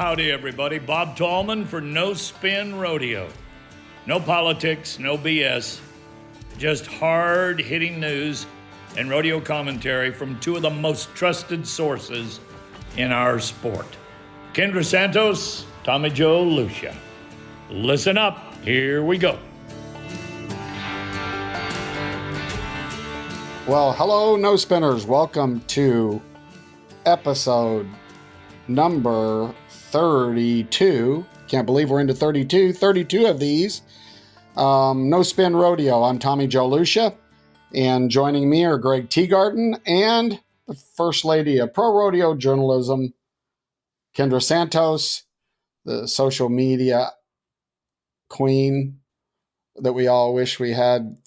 Howdy, everybody. Bob Tallman for No Spin Rodeo. No politics, no BS, just hard-hitting news and rodeo commentary from two of the most trusted sources in our sport. Kendra Santos, Tommy Joe Lucia. Listen up. Here we go. Well, hello, No Spinners. Welcome to episode number 32. Can't believe we're into 32 of these. No Spin Rodeo. I'm Tommy Joe Lucia, and joining me are Greg Teagarden and the First Lady of Pro Rodeo Journalism, Kendra Santos, the social media queen that we all wish we had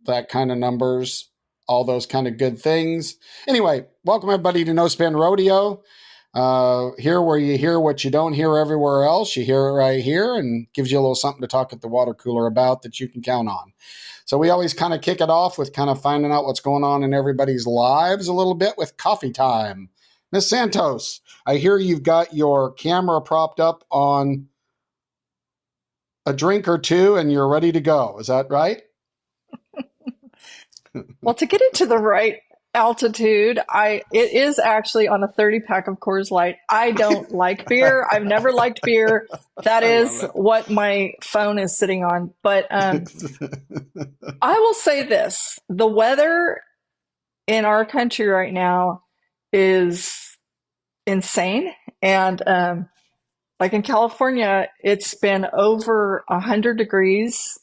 that kind of numbers, all those kind of good things. Anyway, welcome everybody to No Spin Rodeo. Here where you hear what you don't hear everywhere else, you hear it right here, and gives you a little something to talk at the water cooler about that you can count on. So we always kind of kick it off with kind of finding out what's going on in everybody's lives a little bit with coffee time. Miss Santos, I hear you've got your camera propped up on a drink or two and you're ready to go. Is that right? Well, to get into the right altitude, it is actually on a 30 pack of Coors Light. I don't like beer. I've never liked beer. That is what my phone is sitting on. But I will say this, the weather in our country right now is insane. And like in California, it's been over 100 degrees.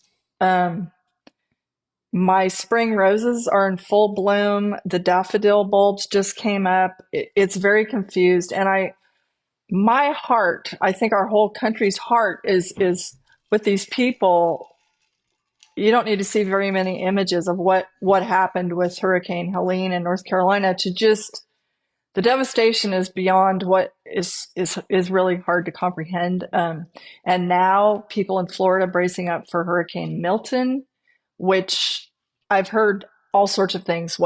My spring roses are in full bloom. The daffodil bulbs just came up. It's very confused. And my heart, I think our whole country's heart is with these people. You don't need to see very many images of what happened with Hurricane Helene in North Carolina to just, the devastation is beyond what is really hard to comprehend. And now people in Florida bracing up for Hurricane Milton, which I've heard all sorts of things.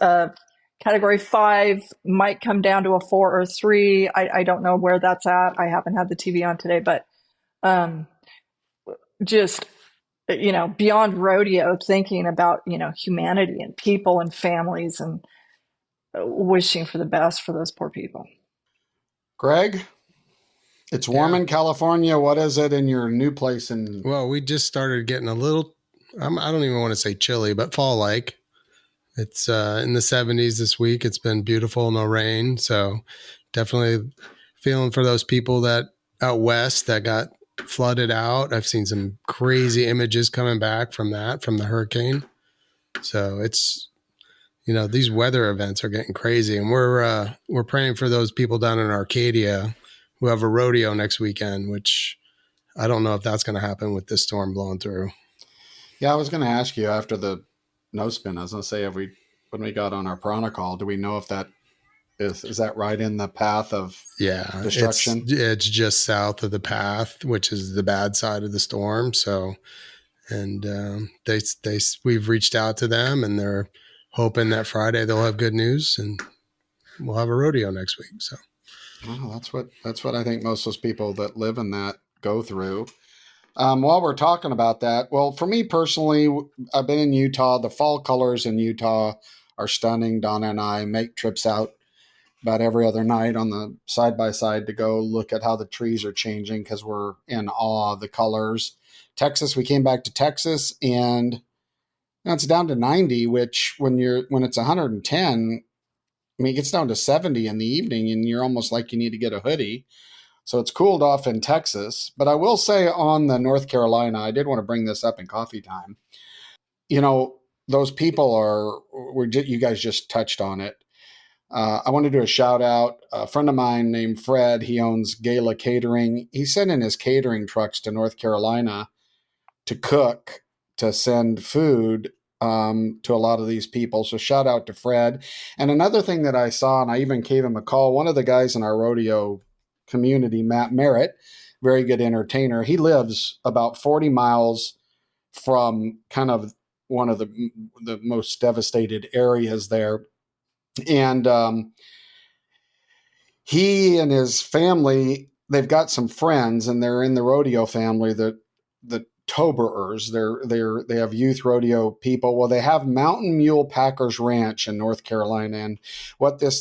Category 5 might come down to a 4 or 3. I don't know where that's at. I haven't had the TV on today, but just, beyond rodeo, thinking about, humanity and people and families and wishing for the best for those poor people. Greg? It's warm in California. What is it in your new place? Well, we just started getting a little, I don't even want to say chilly, but fall-like. It's in the 70s this week. It's been beautiful, no rain. So definitely feeling for those people that out west that got flooded out. I've seen some crazy images coming back from the hurricane. So it's, these weather events are getting crazy. And we're praying for those people down in Arcadia who have a rodeo next weekend, which I don't know if that's going to happen with this storm blowing through. Yeah, I was going to ask you after the no spin. I was going to say, when we got on our Piranha call, do we know if that is that right in the path of destruction? It's just south of the path, which is the bad side of the storm. So, and we've reached out to them, and they're hoping that Friday they'll have good news, and we'll have a rodeo next week. So. Oh, that's what I think most of those people that live in that go through. While we're talking about that, well, for me personally, I've been in Utah. The fall colors in Utah are stunning. Donna and I make trips out about every other night on the side-by-side to go look at how the trees are changing because we're in awe of the colors. Texas, we came back to Texas, and it's down to 90, which when it's 110, it gets down to 70 in the evening, and you're almost like you need to get a hoodie. So it's cooled off in Texas. But I will say on the North Carolina, I did want to bring this up in coffee time. Those people you guys just touched on it. I want to do a shout out. A friend of mine named Fred, he owns Gala Catering. He's sending his catering trucks to North Carolina to cook, to send food to a lot of these people. So shout out to Fred. And another thing that I saw, and I even gave him a call, one of the guys in our rodeo community, Matt Merritt, very good entertainer. He lives about 40 miles from kind of one of the most devastated areas there. And he and his family, they've got some friends, and they're in the rodeo family, the Toberers. They have youth rodeo people. Well, they have Mountain Mule Packers Ranch in North Carolina, and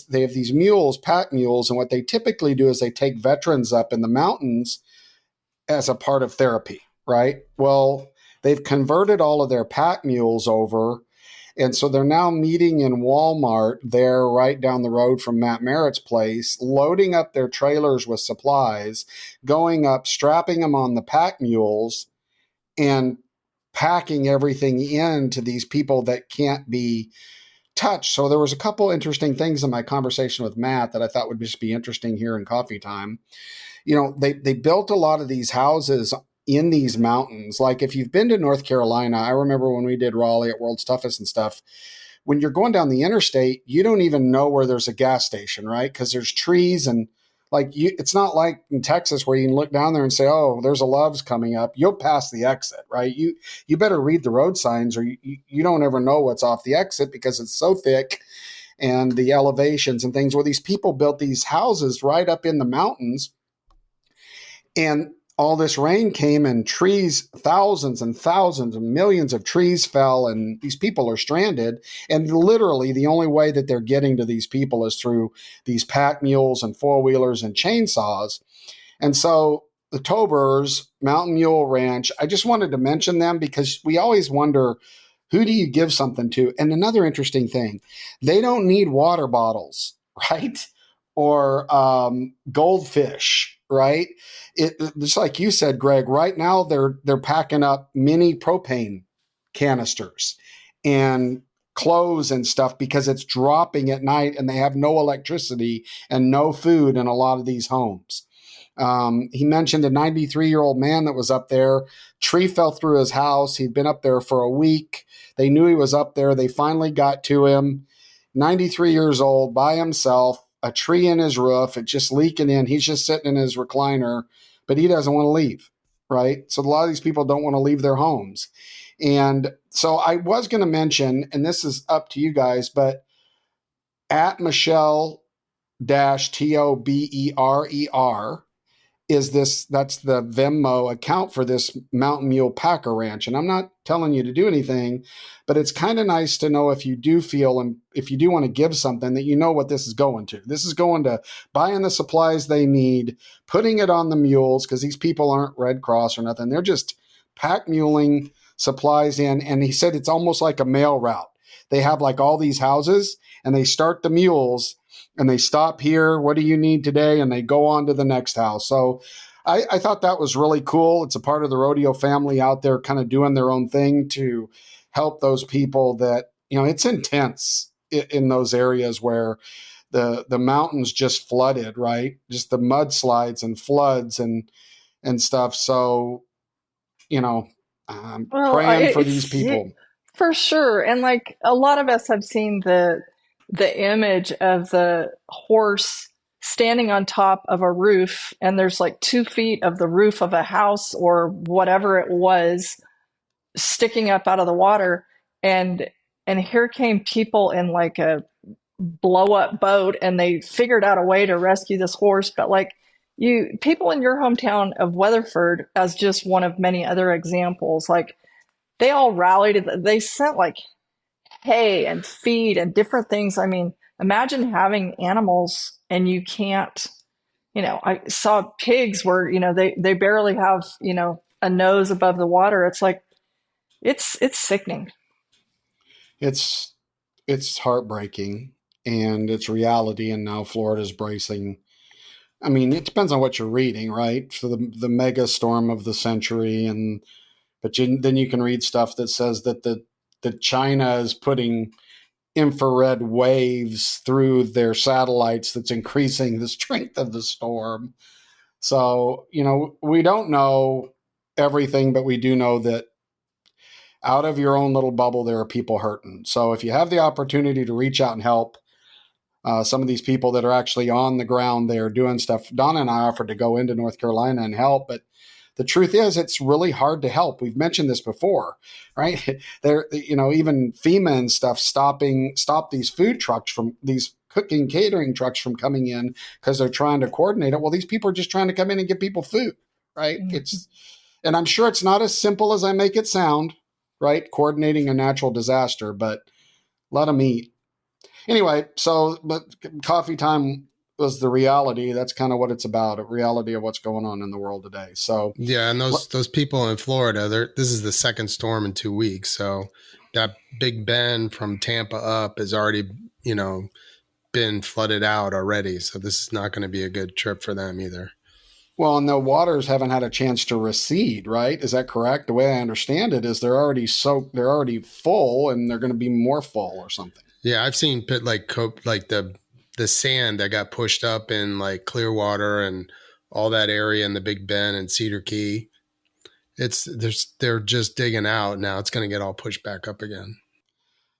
they have these mules, pack mules, and what they typically do is they take veterans up in the mountains as a part of therapy, right? Well, they've converted all of their pack mules over, and so they're now meeting in Walmart there right down the road from Matt Merritt's place, loading up their trailers with supplies, going up, strapping them on the pack mules, and packing everything into these people that can't be touched. So there was a couple interesting things in my conversation with Matt that I thought would just be interesting here in coffee time. They built a lot of these houses in these mountains. Like if you've been to North Carolina, I remember when we did Raleigh at World's Toughest and stuff, when you're going down the interstate, you don't even know where there's a gas station, right? Because there's trees and it's not like in Texas where you can look down there and say, oh, there's a Love's coming up. You'll pass the exit, right? You better read the road signs, or you don't ever know what's off the exit because it's so thick, and the elevations and things, where these people built these houses right up in the mountains, and all this rain came and trees, thousands and thousands and millions of trees fell, and these people are stranded. And literally the only way that they're getting to these people is through these pack mules and four-wheelers and chainsaws. And so the Tobers Mountain Mule Ranch, I just wanted to mention them because we always wonder, who do you give something to? And another interesting thing, they don't need water bottles, right? Or goldfish, right? Just like you said, Greg, right now they're packing up mini propane canisters and clothes and stuff because it's dropping at night and they have no electricity and no food in a lot of these homes. He mentioned a 93-year-old man that was up there. Tree fell through his house. He'd been up there for a week. They knew he was up there. They finally got to him. 93 years old, by himself, a tree in his roof. It's just leaking in. He's just sitting in his recliner, but he doesn't want to leave, right? So a lot of these people don't want to leave their homes. And so I was going to mention, and this is up to you guys, but at Michelle-Toberer that's the Venmo account for this Mountain Mule Packer Ranch. And I'm not telling you to do anything, but it's kind of nice to know if you do feel, and if you do want to give something, that you know what this is going to. This is going to buying the supplies they need, putting it on the mules, because these people aren't Red Cross or nothing. They're just pack muling supplies in. And he said it's almost like a mail route. They have like all these houses and they start the mules and they stop here. What do you need today? And they go on to the next house. So I thought that was really cool. It's a part of the rodeo family out there kind of doing their own thing to help those people that, it's intense in those areas where the mountains just flooded, right? Just the mudslides and floods and stuff. So, praying for these people. For sure. And like a lot of us have seen the image of the horse standing on top of a roof, and there's like 2 feet of the roof of a house or whatever it was sticking up out of the water. And here came people in like a blow up boat, and they figured out a way to rescue this horse. But like people in your hometown of Weatherford, as just one of many other examples, like they all rallied. They sent like hay and feed and different things. I mean, imagine having animals and you can't, I saw pigs where, they barely have, a nose above the water. It's like, it's sickening. It's heartbreaking, and it's reality. And now Florida's bracing. I mean, it depends on what you're reading, right? For the mega storm of the century. But then you can read stuff that says that that China is putting infrared waves through their satellites that's increasing the strength of the storm. So, we don't know everything, but we do know that out of your own little bubble, there are people hurting. So if you have the opportunity to reach out and help some of these people that are actually on the ground there doing stuff, Donna and I offered to go into North Carolina and help, but the truth is, it's really hard to help. We've mentioned this before, right? There, even FEMA and stuff stop these food trucks from these cooking catering trucks from coming in because they're trying to coordinate it. Well, these people are just trying to come in and give people food, right? And I'm sure it's not as simple as I make it sound, right? Coordinating a natural disaster, but let them eat. Anyway, but coffee time was the reality. That's kind of what it's about, a reality of what's going on in the world today. So yeah, and those people in Florida, this is the second storm in 2 weeks. So that Big Bend from Tampa up has already, been flooded out already. So this is not going to be a good trip for them either. Well, and the waters haven't had a chance to recede, right? Is that correct? The way I understand it is they're already full, and they're going to be more full or something. Yeah, I've seen the sand that got pushed up in like Clearwater and all that area in the Big Bend and Cedar Key. They're just digging out now. It's going to get all pushed back up again.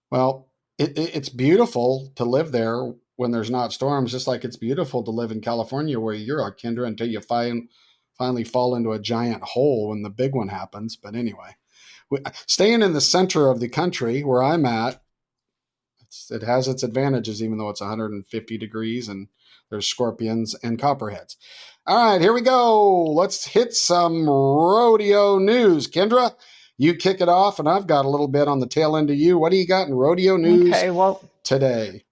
Well, it's beautiful to live there when there's not storms, just like it's beautiful to live in California where you're a Kendra until you finally fall into a giant hole when the big one happens. But anyway, staying in the center of the country where I'm at, it has its advantages, even though it's 150 degrees and there's scorpions and copperheads. All right, here we go. Let's hit some rodeo news. Kendra, you kick it off, and I've got a little bit on the tail end of you. What do you got in rodeo news today?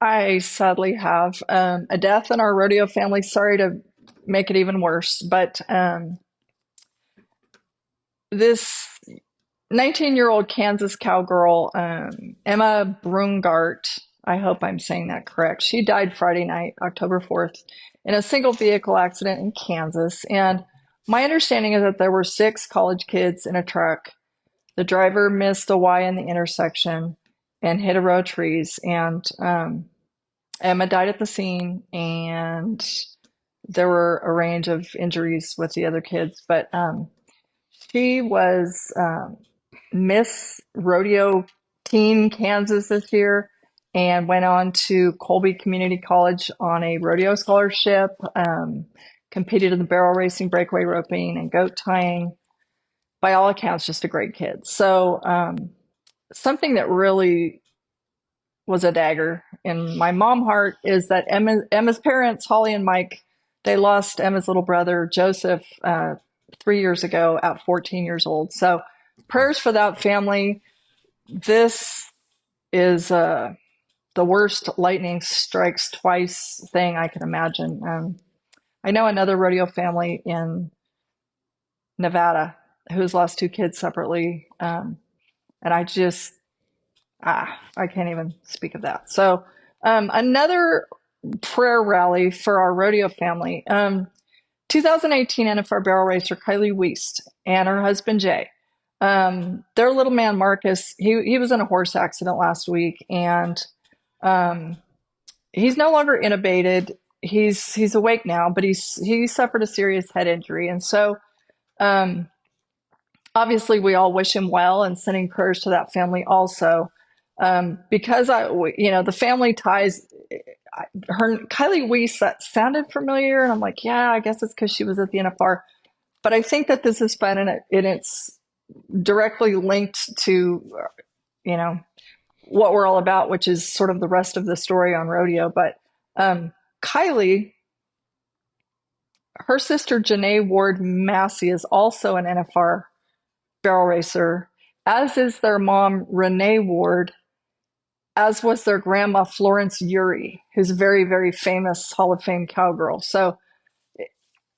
I sadly have a death in our rodeo family. Sorry to make it even worse, but this 19-year-old Kansas cowgirl, Emma Brungart, I hope I'm saying that correct. She died Friday night, October 4th, in a single vehicle accident in Kansas. And my understanding is that there were 6 college kids in a truck. The driver missed a Y in the intersection and hit a row of trees. And Emma died at the scene, and there were a range of injuries with the other kids. But she was Miss Rodeo Teen Kansas this year and went on to Colby Community College on a rodeo scholarship, competed in the barrel racing, breakaway roping, and goat tying. By all accounts, just a great kid. So something that really was a dagger in my mom heart is that Emma's parents, Holly and Mike, they lost Emma's little brother, Joseph, 3 years ago at 14 years old. So prayers for that family. This is the worst lightning strikes twice thing I can imagine. I know another rodeo family in Nevada who's lost 2 kids separately. And I just, I can't even speak of that. So another prayer rally for our rodeo family. 2018 NFR barrel racer Kylie Wiest and her husband Jay. Their little man Marcus, he was in a horse accident last week, and he's no longer intubated. He's awake now, but he suffered a serious head injury, and so obviously we all wish him well and sending prayers to that family also. Because the family ties. Kylie Wiest, that sounded familiar, and I'm like, yeah, I guess it's because she was at the NFR. But I think that this is fun, and it's directly linked to, what we're all about, which is sort of the rest of the story on rodeo. But Kylie, her sister Janae Ward Massey is also an NFR barrel racer, as is their mom Renee Ward, as was their grandma Florence Urey, who's a very, very famous Hall of Fame cowgirl. So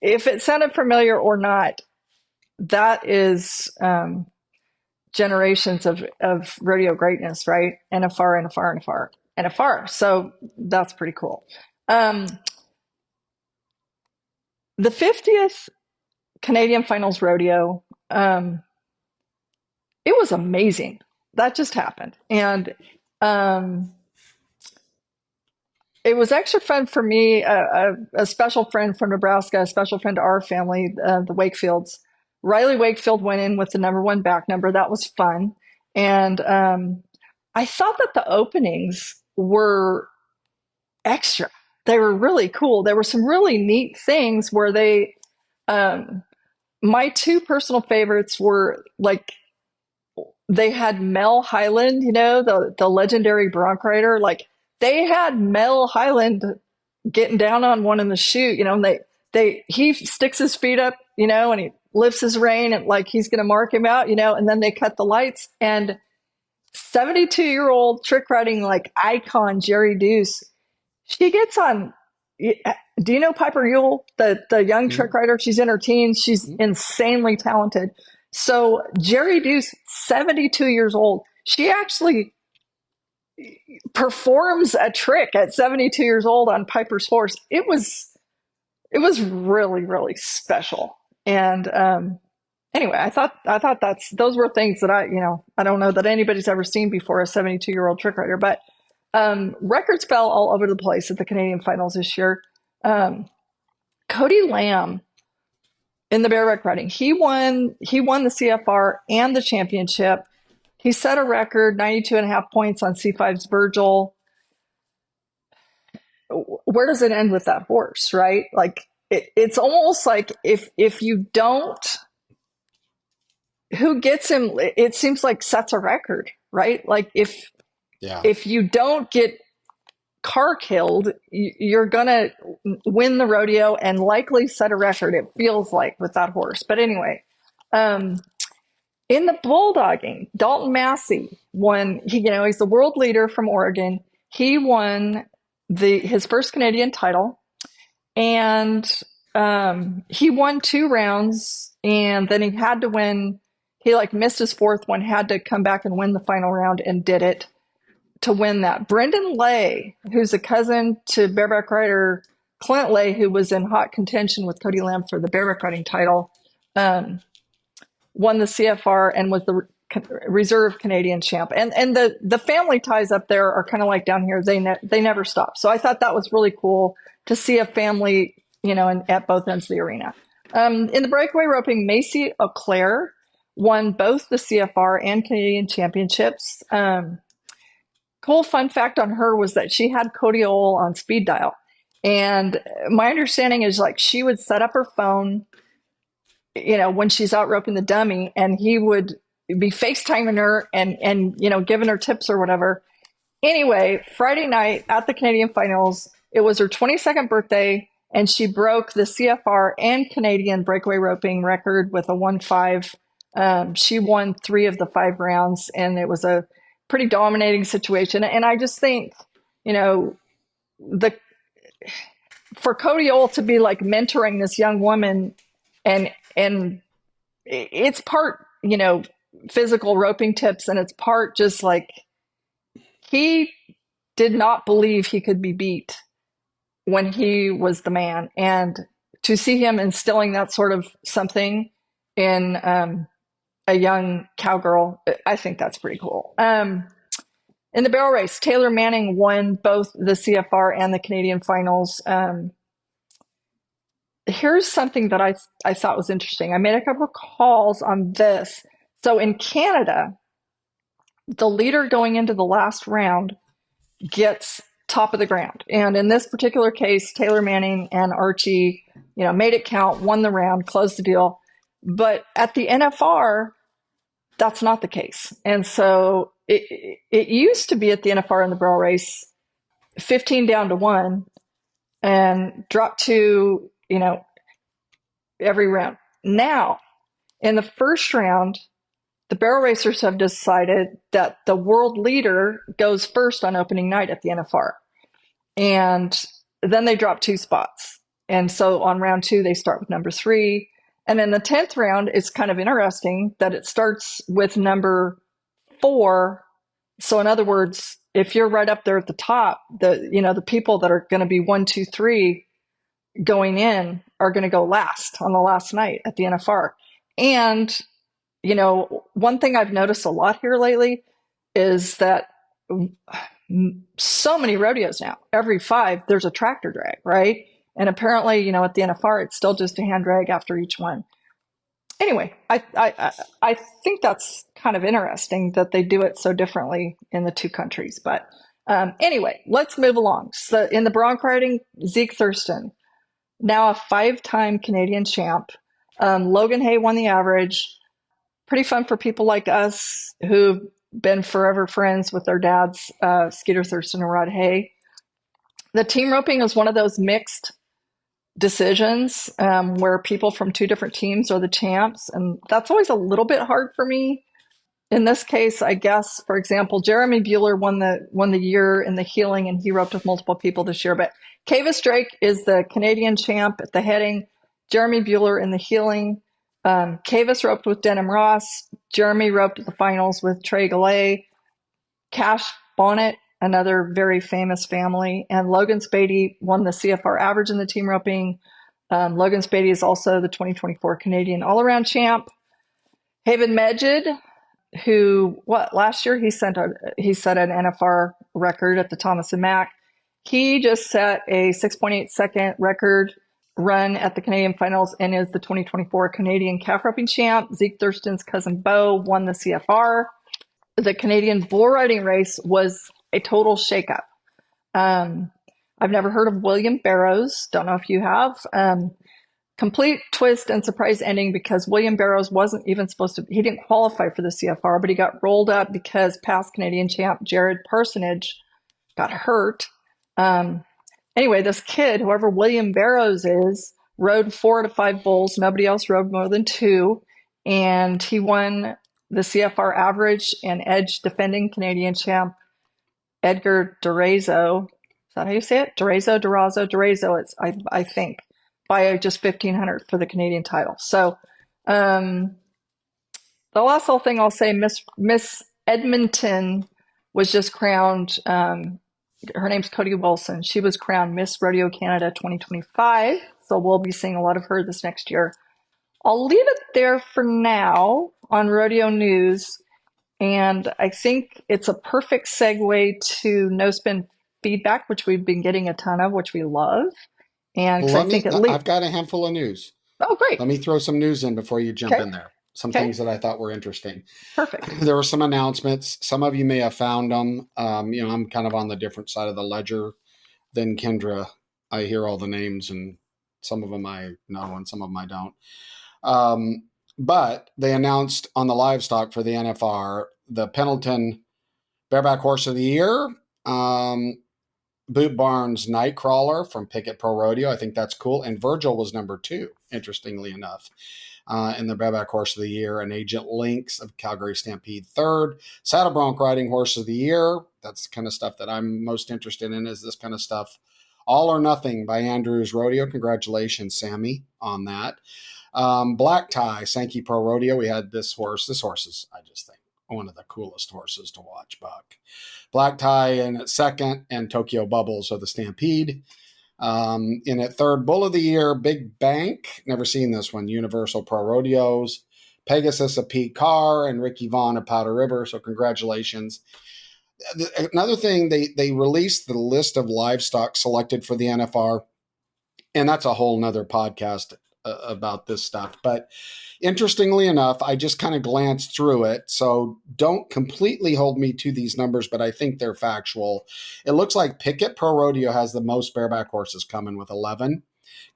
if it sounded familiar or not, that is generations of rodeo greatness, right? NFR, NFR, NFR, NFR. So that's pretty cool. The 50th Canadian Finals Rodeo, it was amazing. That just happened. And it was extra fun for me, a special friend from Nebraska, a special friend to our family, the Wakefields. Riley Wakefield went in with the #1 back number. That was fun. And I thought that the openings were extra. They were really cool. There were some really neat things where my 2 personal favorites were like they had Mel Highland, the legendary bronc rider. Like they had Mel Highland getting down on one in the chute, and he sticks his feet up, and he lifts his rein and like he's going to mark him out, and then they cut the lights, and 72-year-old trick riding like icon Jerry Deuce, she gets on. Do you know Piper Ewell, the young trick rider? She's in her teens. She's insanely talented. So Jerry Deuce, 72 years old, she actually performs a trick at 72 years old on Piper's horse. It was really, really special. And anyway, I thought those were things that I don't know that anybody's ever seen before, a 72-year-old trick rider. But records fell all over the place at the Canadian finals this year. Cody Lamb in the bareback riding, he won the CFR and the championship. He set a record, 92.5 points on C5's Virgil. Where does it end with that horse, right? Like it's almost like if you don't, who gets him? It seems like sets a record, right? Like if you don't get car killed, you're gonna win the rodeo and likely set a record. It feels like with that horse. But anyway, in the bulldogging, Dalton Massey won. He's the world leader from Oregon. He won his first Canadian title, and he won 2 rounds, and then he had to win. He missed his 4th one, had to come back and win the final round, and did it to win that. Brendan Lay, who's a cousin to bareback rider Clint Lay, who was in hot contention with Cody Lamb for the bareback riding title, won the CFR and was the reserve Canadian champ. And the family ties up there are kind of like down here. They never stop. So I thought that was really cool to see a family, at both ends of the arena. In the breakaway roping, Macy Auclair won both the CFR and Canadian championships. Cool fun fact on her was that she had Cody Ohl on speed dial. And my understanding is she would set up her phone, when she's out roping the dummy, and he would be FaceTiming her and giving her tips or whatever. Anyway, Friday night at the Canadian finals, it was her 22nd birthday, and she broke the CFR and Canadian breakaway roping record with a 1-5. She won 3 of the 5 rounds, and it was a pretty dominating situation. And I just think, for Cody Ohl to be mentoring this young woman, and it's part, physical roping tips, and it's part just he did not believe he could be beat when he was the man. And to see him instilling that sort of something in a young cowgirl, I think that's pretty cool. In the barrel race, Taylor Manning won both the CFR and the Canadian finals. Here's something that I thought was interesting. I made a couple of calls on this. So in Canada, the leader going into the last round gets top of the ground. And in this particular case, Taylor Manning and Archie, made it count, won the round, closed the deal. But at the NFR, that's not the case. And so it used to be at the NFR in the barrel race, 15 down to 1 and drop to, every round. Now, in the first round, the barrel racers have decided that the world leader goes first on opening night at the NFR. And then they drop 2 spots. And so on round 2, they start with number 3. And in the 10th round, it's kind of interesting that it starts with number 4. So in other words, if you're right up there at the top, the people that are going to be 1, 2, 3 going in are going to go last on the last night at the NFR. And, one thing I've noticed a lot here lately is that so many rodeos now, every 5, there's a tractor drag, right? And apparently, at the NFR, it's still just a hand drag after each one. Anyway, I think that's kind of interesting that they do it so differently in the 2 countries. But anyway, let's move along. So in the bronc riding, Zeke Thurston, now a 5-time Canadian champ. Logan Hay won the average. pretty fun for people like us who've been forever friends with their dads, Skeeter Thurston and Rod Hay. The team roping is one of those mixed decisions where people from two different teams are the champs, and that's always a little bit hard for me. In this case, I guess, for example, Jeremy Bueller won the year in the heeling, and he roped with multiple people this year. But Kavis Drake is the Canadian champ at the heading. Jeremy Bueller in the heeling. Kavis roped with Denham Ross. Jeremy roped at the finals with Trey Galley. Cash Bonnet, another very famous family, and Logan Spady won the CFR average in the team roping. Logan Spady is also the 2024 Canadian all-around champ. Haven Medjid, who last year he set an NFR record at the Thomas and Mack. He just set a 6.8 second record run at the Canadian finals and is the 2024 Canadian calf roping champ. Zeke Thurston's cousin Bo won the CFR. The Canadian bull riding race was a total shakeup. I've never heard of William Barrows. Don't know if you have. Complete twist and surprise ending because William Barrows wasn't even supposed to, he didn't qualify for the CFR, but he got rolled up because past Canadian champ Jared Parsonage got hurt. Anyway, this kid, whoever William Barrows is, rode 4 to 5 bulls. Nobody else rode more than 2. And he won the CFR average and edged defending Canadian champ Edgar Durazo. Is that how you say it? Durazo. It's I think by just 1,500 for the Canadian title. So the last little thing I'll say, Miss Edmonton was just crowned. Her name's Cody Wilson. She was crowned Miss Rodeo Canada 2025. So we'll be seeing a lot of her this next year. I'll leave it there for now on rodeo news. And I think it's a perfect segue to no spin feedback, which we've been getting a ton of, which we love. And Well, I think at least I've got a handful of news. Oh, great. Let me throw some news in before you jump Okay. in there. Some things that I thought were interesting. Perfect. There were some announcements. Some of you may have found them. I'm kind of on the different side of the ledger than Kendra. I hear all the names, and some of them I know and some of them I don't. But they announced on the livestock for the NFR, the Pendleton Bareback Horse of the Year, Boot Barnes Nightcrawler from Pickett Pro Rodeo. I think that's cool. And Virgil was number 2, interestingly enough, in the Bareback Horse of the Year. And Agent Lynx of Calgary Stampede 3rd. Saddle Bronc Riding Horse of the Year. That's the kind of stuff that I'm most interested in, is this kind of stuff. All or Nothing by Andrews Rodeo. Congratulations, Sammy, on that. Black Tie, Sankey Pro Rodeo. We had this horse. This horse is, I just think, one of the coolest horses to watch, Buck. Black Tie in at 2nd, and Tokyo Bubbles of the Stampede. In at 3rd, Bull of the Year, Big Bank. Never seen this one. Universal Pro Rodeos. Pegasus of Pete Carr and Ricky Vaughn of Powder River. So congratulations. Another thing, they released the list of livestock selected for the NFR. And that's a whole nother podcast about this stuff. But interestingly enough, I just kind of glanced through it. So don't completely hold me to these numbers, but I think they're factual. It looks like Pickett Pro Rodeo has the most bareback horses coming with 11.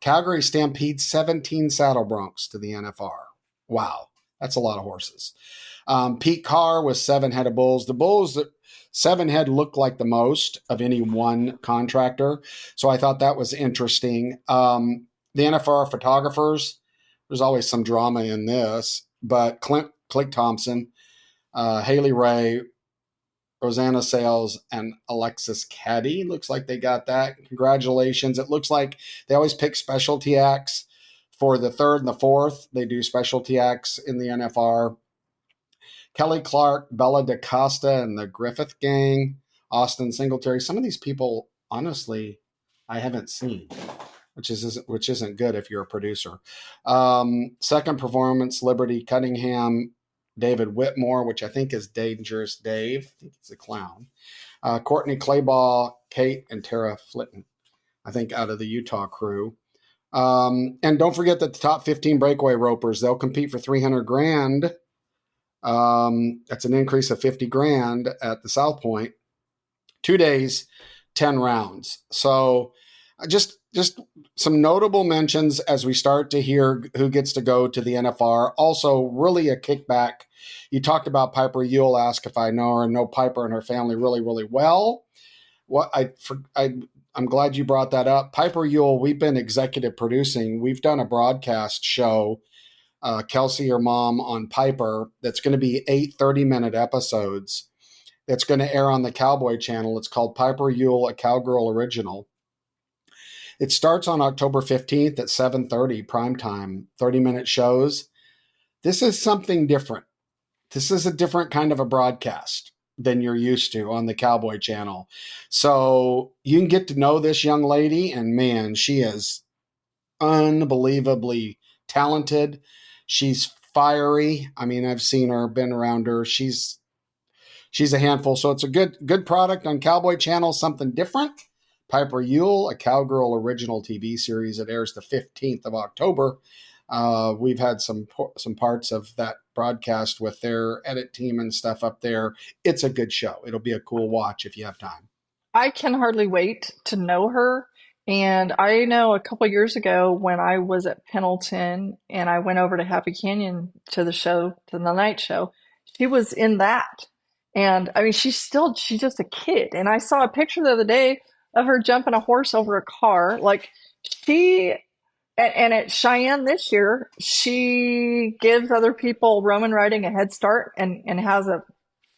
Calgary Stampede, 17 saddle broncs to the NFR. Wow. That's a lot of horses. Pete Carr with 7 head of bulls. The bulls that 7 head look like the most of any one contractor. So I thought that was interesting. The NFR photographers, there's always some drama in this, but Clint Thompson, Haley Ray, Rosanna Sales, and Alexis Caddy. Looks like they got that. Congratulations. It looks like they always pick specialty acts for the 3rd and the 4th. They do specialty acts in the NFR. Kelly Clark, Bella DaCosta, and the Griffith Gang, Austin Singletary. Some of these people, honestly, I haven't seen, which isn't good if you're a producer. Second performance, Liberty Cunningham, David Whitmore, which I think is Dangerous Dave. I think he's a clown. Courtney Claybaugh, Kate, and Tara Flitton, I think out of the Utah crew. And don't forget that the top 15 breakaway ropers, they'll compete for $300,000. That's an increase of $50,000 at the South Point. 2 days, 10 rounds. So Just some notable mentions as we start to hear who gets to go to the NFR. Also, really a kickback. You talked about Piper. You'll ask if I know her and know Piper and her family really, really well. I'm glad you brought that up. Piper Ewell, we've been executive producing. We've done a broadcast show, Kelsey, your mom, on Piper, that's going to be 8 30-minute episodes. That's going to air on the Cowboy Channel. It's called Piper Ewell, a Cowgirl Original. It starts on October 15th at 7:30 primetime, 30-minute shows. This is something different. This is a different kind of a broadcast than you're used to on the Cowboy Channel. So you can get to know this young lady, and man, she is unbelievably talented. She's fiery. I mean, I've seen her, been around her. She's a handful. So it's a good product on Cowboy Channel, something different. Piper Ewell, a Cowgirl original TV series. It airs the 15th of October. We've had some parts of that broadcast with their edit team and stuff up there. It's a good show. It'll be a cool watch if you have time. I can hardly wait to know her. And I know a couple years ago when I was at Pendleton and I went over to Happy Canyon to the night show, she was in that. And I mean, she's just a kid. And I saw a picture the other day of her jumping a horse over a car. Like and at Cheyenne this year, she gives other people Roman riding a head start and has a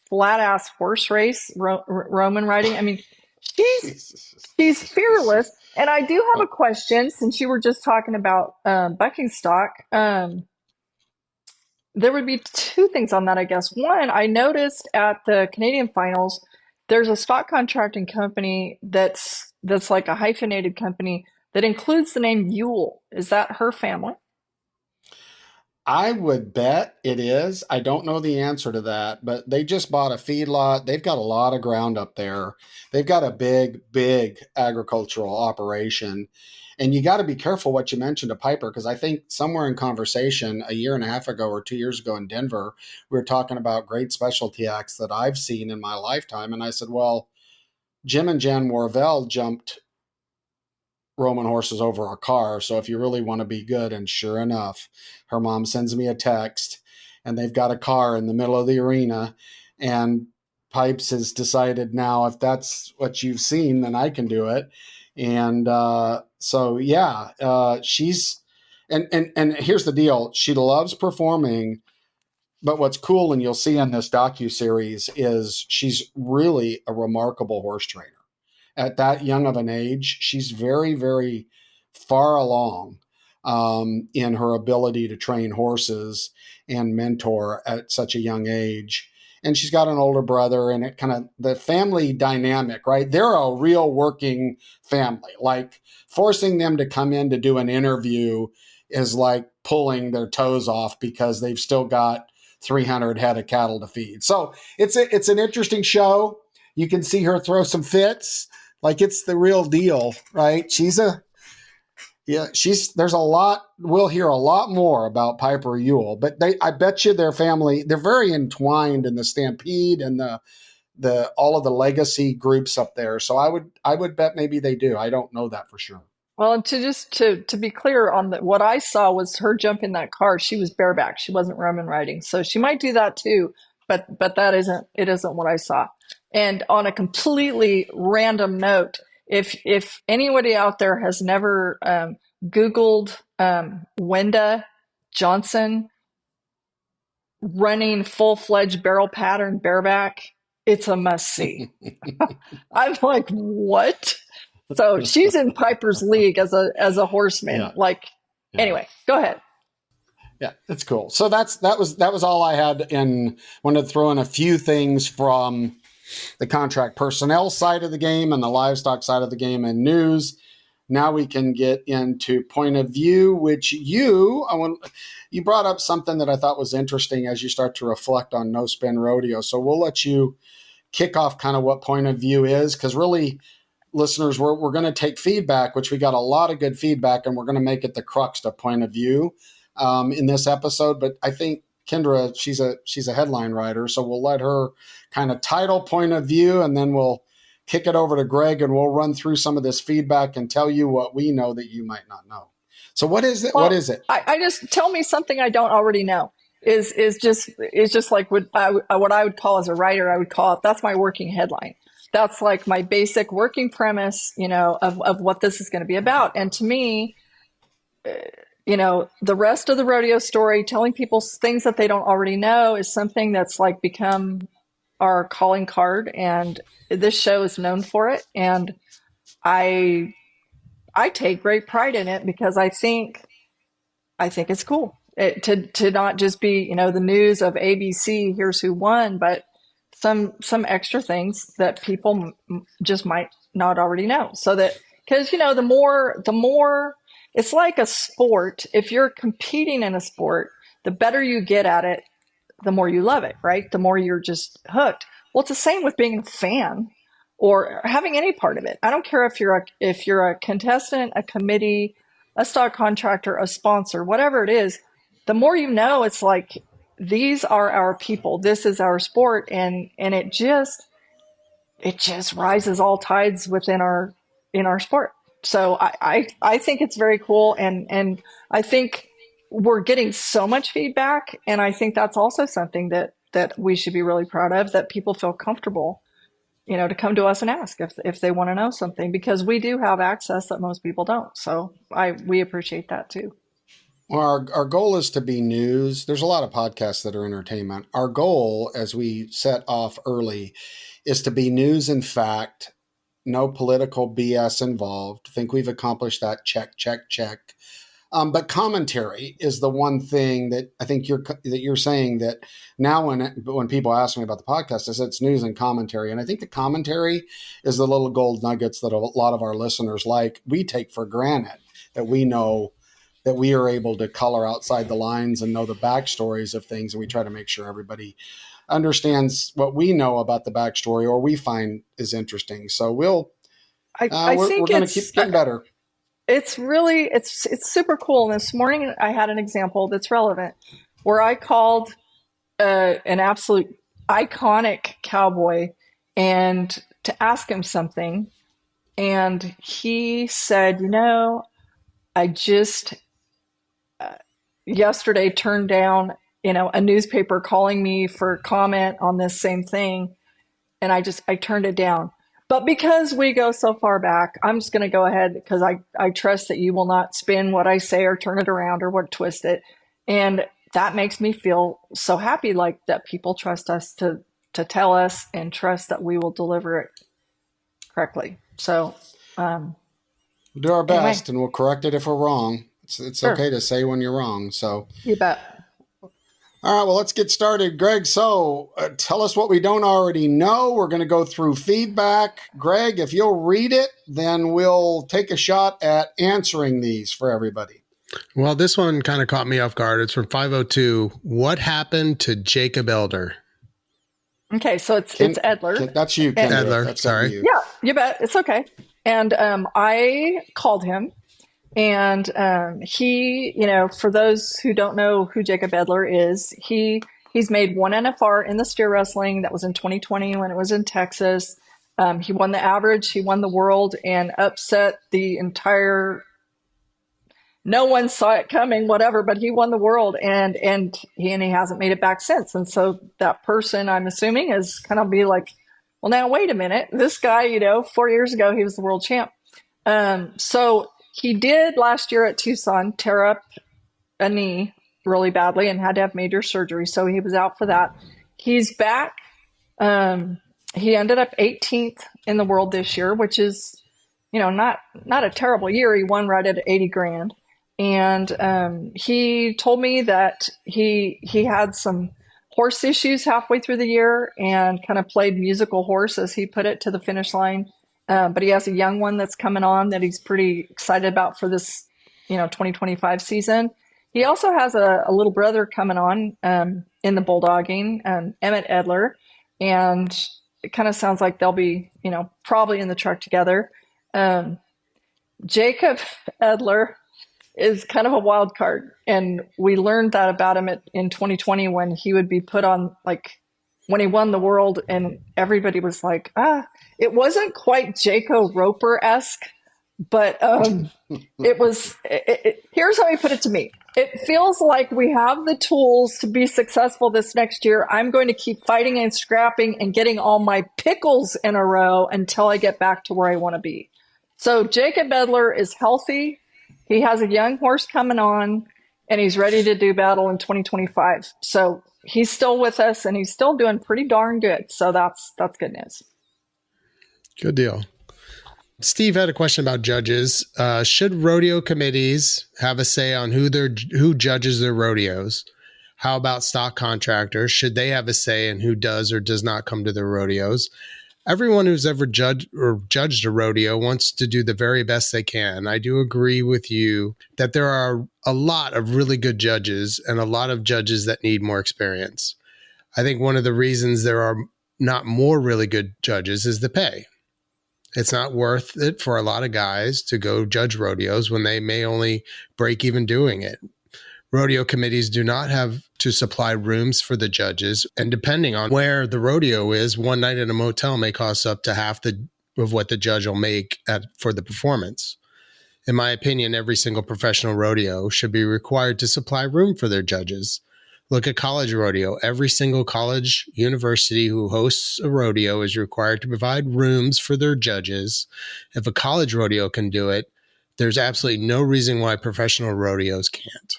flat ass horse race, Roman riding. I mean, she's fearless. And I do have a question since you were just talking about bucking stock. There would be two things on that, I guess. One, I noticed at the Canadian finals, there's a stock contracting company that's like a hyphenated company that includes the name Ewell. Is that her family? I would bet it is. I don't know the answer to that, but they just bought a feedlot. They've got a lot of ground up there. They've got a big agricultural operation. And you got to be careful what you mentioned to Piper, because I think somewhere in conversation a year and a half ago or 2 years ago in Denver, we were talking about great specialty acts that I've seen in my lifetime. And I said, well, Jim and Jan Morvell jumped Roman horses over a car. So if you really want to be good, and sure enough, her mom sends me a text and they've got a car in the middle of the arena, and Pipes has decided now, if that's what you've seen, then I can do it. And she's, and here's the deal. She loves performing, but what's cool, and you'll see in this docuseries, is she's really a remarkable horse trainer. At that young of an age, she's very, very far along in her ability to train horses and mentor at such a young age. And she's got an older brother, and it kind of, the family dynamic, right? They're a real working family. Like, forcing them to come in to do an interview is like pulling their toes off because they've still got 300 head of cattle to feed. So it's an interesting show. You can see her throw some fits. Like, it's the real deal, right? There's a lot, we'll hear a lot more about Piper Ewell, but I bet you their family, they're very entwined in the Stampede and the all of the legacy groups up there. So I would bet maybe they do. I don't know that for sure. Well, and to be clear on what I saw was her jumping that car. She was bareback. She wasn't Roman riding. So she might do that too, but it isn't what I saw. And on a completely random note, if anybody out there has never Googled Wenda Johnson running full-fledged barrel pattern bareback, it's a must-see. I'm like, what? So she's in Piper's league as a horseman. Yeah. Anyway, go ahead. Yeah, that's cool. So that was all I had, and wanted to throw in a few things from the contract personnel side of the game and the livestock side of the game and news. Now we can get into point of view, which you brought up something that I thought was interesting as you start to reflect on No Spin Rodeo. So we'll let you kick off kind of what point of view is, because really, listeners, we're going to take feedback, which we got a lot of good feedback, and we're going to make it the crux to point of view in this episode. But I think Kendra, she's a headline writer, so we'll let her kind of title point of view, and then we'll kick it over to Greg, and we'll run through some of this feedback and tell you what we know that you might not know. So what is it? Well, what is it? I just tell me something I don't already know. Is just like what I would call as a writer, I would call it, that's my working headline. That's like my basic working premise, of what this is going to be about. And to me, the rest of the rodeo story, telling people things that they don't already know, is something that's like become our calling card. And this show is known for it. And I take great pride in it because I think it's cool to not just be, the news of ABC, here's who won, but some extra things that people just might not already know. So that, because, the more it's like a sport. If you're competing in a sport, the better you get at it, the more you love it, right? The more you're just hooked. Well, it's the same with being a fan or having any part of it. I don't care if you're a contestant, a committee, a stock contractor, a sponsor, whatever it is. The more you know, it's like, these are our people. This is our sport, and it just rises all tides within in our sport. So I think it's very cool, and I think we're getting so much feedback, and I think that's also something that we should be really proud of, that people feel comfortable, to come to us and ask if they want to know something, because we do have access that most people don't. So we appreciate that too. Well, our goal is to be news. There's a lot of podcasts that are entertainment. Our goal, as we set off early, is to be news and fact, no political BS involved. I think we've accomplished that. Check, check, check. But commentary is the one thing that I think you're saying that now when people ask me about the podcast, I said it's news and commentary. And I think the commentary is the little gold nuggets that a lot of our listeners we take for granted, that we know that we are able to color outside the lines and know the backstories of things. And we try to make sure everybody understands what we know about the backstory or we find is interesting. So we're going to keep getting better. It's really, it's super cool. And this morning I had an example that's relevant where I called an absolute iconic cowboy and to ask him something. And he said, I just yesterday turned down, a newspaper calling me for comment on this same thing. And I turned it down. But because we go so far back, I'm just going to go ahead because I trust that you will not spin what I say or turn it around or twist it. And that makes me feel so happy, like that people trust us to tell us and trust that we will deliver it correctly. So we'll do our best and we'll correct it if we're wrong. It's sure. Okay to say when you're wrong. So you bet. All right, well, let's get started. Greg, so tell us what we don't already know. We're going to go through feedback. Greg, if you'll read it, then we'll take a shot at answering these for everybody. Well, this one kind of caught me off guard. It's from 502. What happened to Jacob Elder? Okay, so it's Edler. That's you, Kendra. Edler, that's sorry. Yeah, you bet. It's okay. And I called him. And he, for those who don't know who Jacob Edler is, he's made one NFR in the steer wrestling. That was in 2020 when it was in Texas. He won the average, he won the world, and upset the entire. No one saw it coming, whatever, but he won the world, and he hasn't made it back since. And so that person, I'm assuming, is kind of be like, well, now wait a minute, this guy, 4 years ago he was the world champ. So. He did last year at Tucson tear up a knee really badly and had to have major surgery. So he was out for that. He's back. He ended up 18th in the world this year, which is, not a terrible year. He won right at 80 grand. And he told me that he had some horse issues halfway through the year and kind of played musical horse, as he put it, to the finish line. But he has a young one that's coming on that he's pretty excited about for this, 2025 season. He also has a little brother coming on in the bulldogging, Emmett Edler. And it kind of sounds like they'll be, probably in the truck together. Jacob Edler is kind of a wild card. And we learned that about him in 2020 when he would be put on when he won the world, and everybody was like, it wasn't quite Jaco Roper-esque, but it was. Here's how he put it to me. It feels like we have the tools to be successful this next year. I'm going to keep fighting and scrapping and getting all my pickles in a row until I get back to where I want to be. So Jacob Edler is healthy. He has a young horse coming on, and he's ready to do battle in 2025. So he's still with us, and he's still doing pretty darn good. So that's good news. Good deal. Steve had a question about judges. Should rodeo committees have a say on who judges their rodeos? How about stock contractors? Should they have a say in who does or does not come to their rodeos? Everyone who's ever judged a rodeo wants to do the very best they can. I do agree with you that there are a lot of really good judges and a lot of judges that need more experience. I think one of the reasons there are not more really good judges is the pay. It's not worth it for a lot of guys to go judge rodeos when they may only break even doing it. Rodeo committees do not have to supply rooms for the judges, and depending on where the rodeo is, one night in a motel may cost up to half of what the judge will make for the performance. In my opinion, every single professional rodeo should be required to supply room for their judges. Look at college rodeo. Every single college university who hosts a rodeo is required to provide rooms for their judges. If a college rodeo can do it, there's absolutely no reason why professional rodeos can't.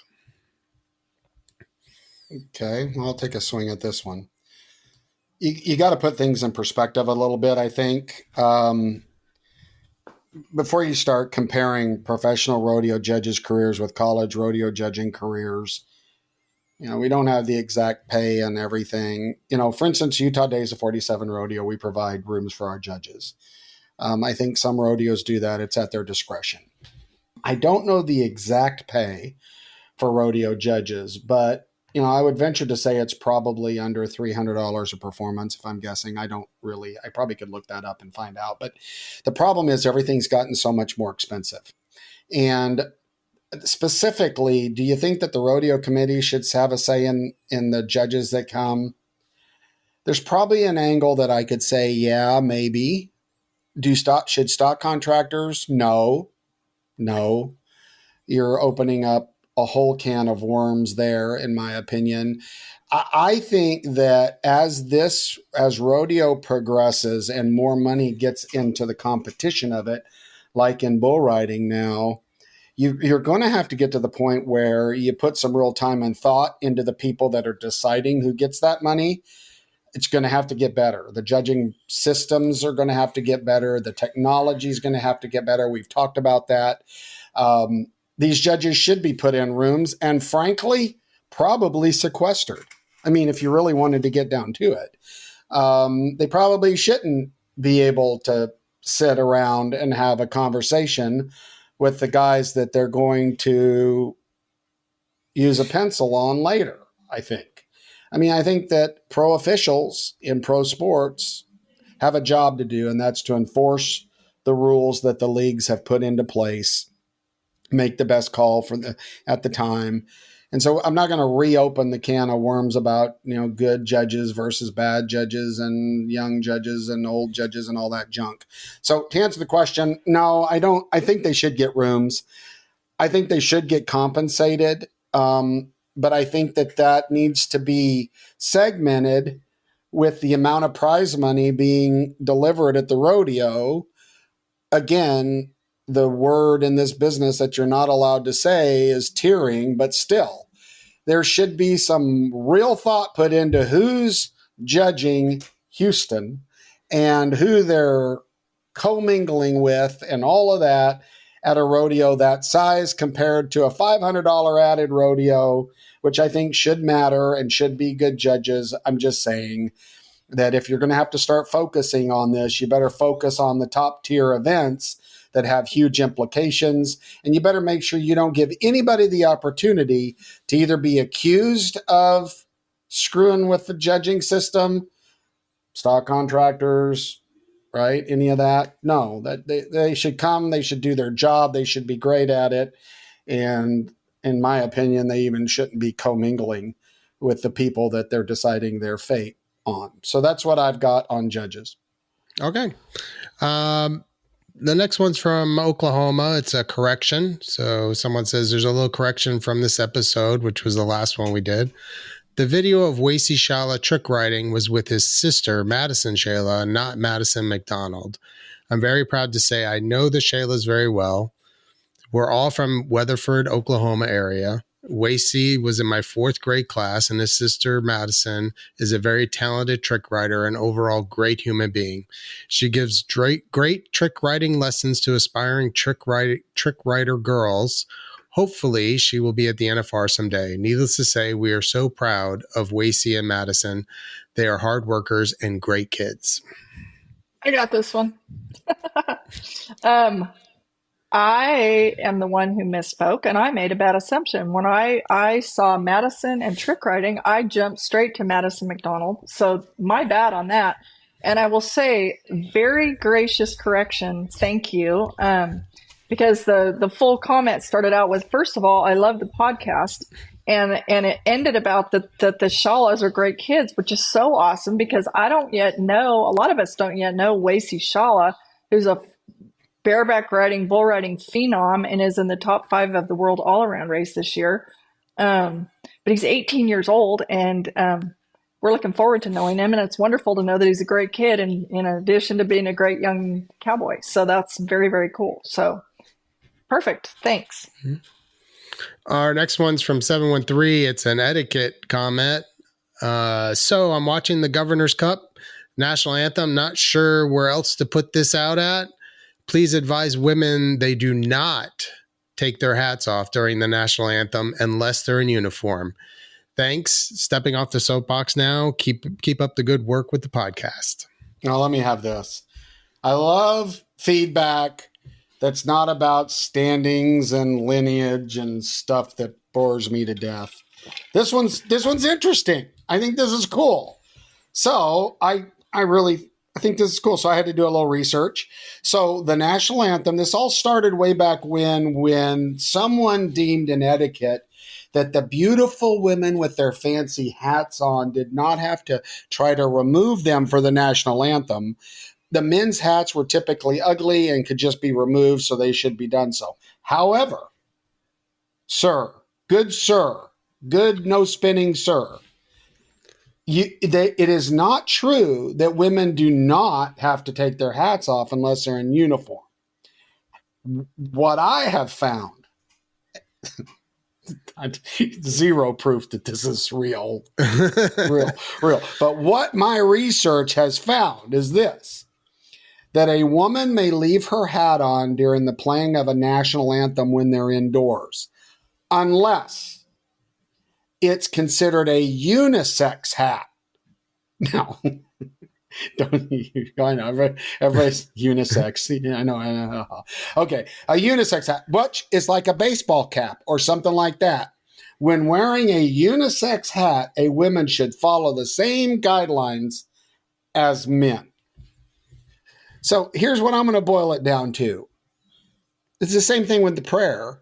Okay, well, I'll take a swing at this one. You got to put things in perspective a little bit, I think. Before you start comparing professional rodeo judges' careers with college rodeo judging careers, we don't have the exact pay and everything. For instance, Utah Days of 47 Rodeo, we provide rooms for our judges. I think some rodeos do that. It's at their discretion. I don't know the exact pay for rodeo judges, but I would venture to say it's probably under $300 a performance, if I'm guessing. I probably could look that up and find out. But the problem is everything's gotten so much more expensive. And specifically, do you think that the rodeo committee should have a say in the judges that come? There's probably an angle that I could say, yeah, maybe. Should stock contractors? No. You're opening up a whole can of worms there, in my opinion. I think that as rodeo progresses and more money gets into the competition of it, like in bull riding now, you're going to have to get to the point where you put some real time and thought into the people that are deciding who gets that money. It's going to have to get better. The judging systems are going to have to get better. The technology is going to have to get better. We've talked about that. These judges should be put in rooms and, frankly, probably sequestered. I mean, if you really wanted to get down to it, they probably shouldn't be able to sit around and have a conversation with the guys that they're going to use a pencil on later, I think. I think that pro officials in pro sports have a job to do, and that's to enforce the rules that the leagues have put into place, make the best call at the time. And so I'm not going to reopen the can of worms about, good judges versus bad judges and young judges and old judges and all that junk. So to answer the question, no, I don't. I think they should get rooms. I think they should get compensated. But I think that needs to be segmented with the amount of prize money being delivered at the rodeo. Again, the word in this business that you're not allowed to say is tiering, but still, there should be some real thought put into who's judging Houston and who they're commingling with and all of that at a rodeo that size compared to a $500 added rodeo, which I think should matter and should be good judges. I'm just saying that if you're going to have to start focusing on this, you better focus on the top tier events that have huge implications. And you better make sure you don't give anybody the opportunity to either be accused of screwing with the judging system, stock contractors, right? Any of that? No, that they should come, they should do their job, they should be great at it. And in my opinion, they even shouldn't be commingling with the people that they're deciding their fate on. So that's what I've got on judges. Okay. The next one's from Oklahoma. It's a correction. So someone says there's a little correction from this episode, which was the last one we did. The video of Wacy Shala trick riding was with his sister, Madison Shala, not Madison McDonald. I'm very proud to say I know the Shalas very well. We're all from Weatherford, Oklahoma area. Wacy was in my 4th grade class, and his sister, Madison, is a very talented trick rider and overall great human being. She gives great trick riding lessons to aspiring trick rider girls. Hopefully, she will be at the NFR someday. Needless to say, we are so proud of Wacy and Madison. They are hard workers and great kids. I got this one. I am the one who misspoke, and I made a bad assumption. When I saw Madison and trick riding, I jumped straight to Madison McDonald. So my bad on that. And I will say, very gracious correction. Thank you. Because the full comment started out with, first of all, I love the podcast. And it ended about that the Shalas are great kids, which is so awesome because I don't yet know, a lot of us don't yet know Wacy Shala, who's a bareback riding, bull riding phenom and is in the top 5 of the world all-around race this year. But he's 18 years old, and we're looking forward to knowing him. And it's wonderful to know that he's a great kid, and in addition to being a great young cowboy. So that's very, very cool. So perfect. Thanks. Mm-hmm. Our next one's from 713. It's an etiquette comment. So I'm watching the Governor's Cup national anthem. Not sure where else to put this out at. Please advise women they do not take their hats off during the national anthem unless they're in uniform. Thanks. Stepping off the soapbox now. Keep up the good work with the podcast. Now, let me have this. I love feedback that's not about standings and lineage and stuff that bores me to death. This one's interesting. I think this is cool. So I think this is cool. So I had to do a little research. So the national anthem, this all started way back when someone deemed an etiquette that the beautiful women with their fancy hats on did not have to try to remove them for the national anthem. The men's hats were typically ugly and could just be removed, so they should be done so. However, good no spinning sir, it is not true that women do not have to take their hats off unless they're in uniform. What I have found, zero proof that this is real. But what my research has found is this, that a woman may leave her hat on during the playing of a national anthem when they're indoors, unless it's considered a unisex hat. Now, don't you? I know everybody's unisex. Yeah, I know. Okay, a unisex hat, which is like a baseball cap or something like that. When wearing a unisex hat, a woman should follow the same guidelines as men. So here's what I'm going to boil it down to. It's the same thing with the prayer.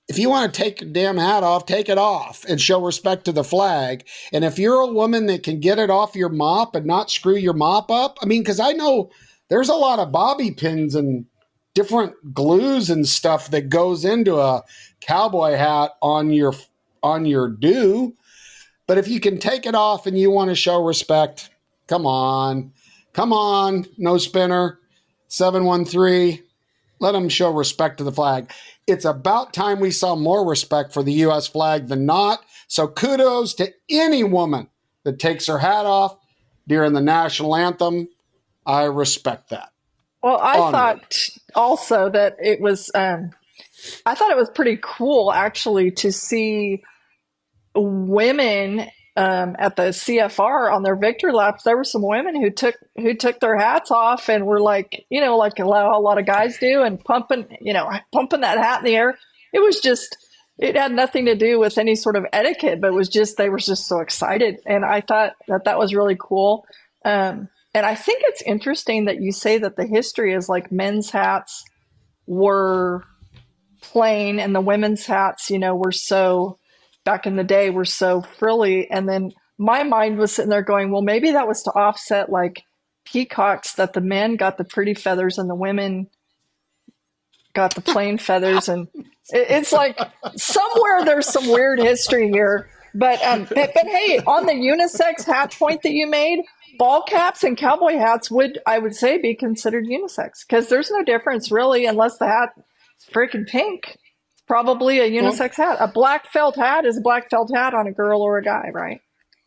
If you want to take your damn hat off, take it off and show respect to the flag. And if you're a woman that can get it off your mop and not screw your mop up, I mean, because I know there's a lot of bobby pins and different glues and stuff that goes into a cowboy hat on your do. But if you can take it off and you want to show respect, come on, no spinner, 713. Let them show respect to the flag. It's about time we saw more respect for the U.S. flag than not. So kudos to any woman that takes her hat off during the national anthem. I respect that. Well, I thought also that it was, I thought it was pretty cool actually to see women at the CFR on their victory laps. There were some women who took their hats off and were like, like a lot of guys do, and pumping that hat in the air. It had nothing to do with any sort of etiquette, but they were just so excited. And I thought that was really cool. And I think it's interesting that you say that the history is like men's hats were plain and the women's hats, were so, back in the day, were so frilly. And then my mind was sitting there going, well, maybe that was to offset like peacocks, that the men got the pretty feathers and the women got the plain feathers. And it's like somewhere there's some weird history here. But hey, on the unisex hat point that you made, ball caps and cowboy hats would, I would say, be considered unisex, because there's no difference really unless the hat is freaking pink. It's probably a Well, unisex hat. A black felt hat is a black felt hat on a girl or a guy, right?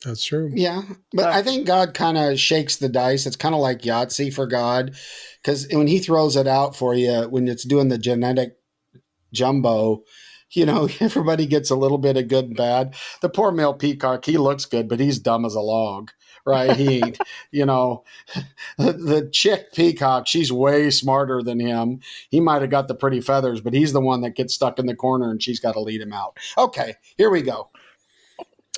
That's true. yeah, but So I think God kind of shakes the dice. It's kind of like Yahtzee for God, because when He throws it out for you, when it's doing the genetic jumbo, everybody gets a little bit of good and bad. The poor male peacock, he looks good, but he's dumb as a log, right? He ain't, the chick peacock, she's way smarter than him. He might have got the pretty feathers, but he's the one that gets stuck in the corner and she's got to lead him out. Okay, here we go.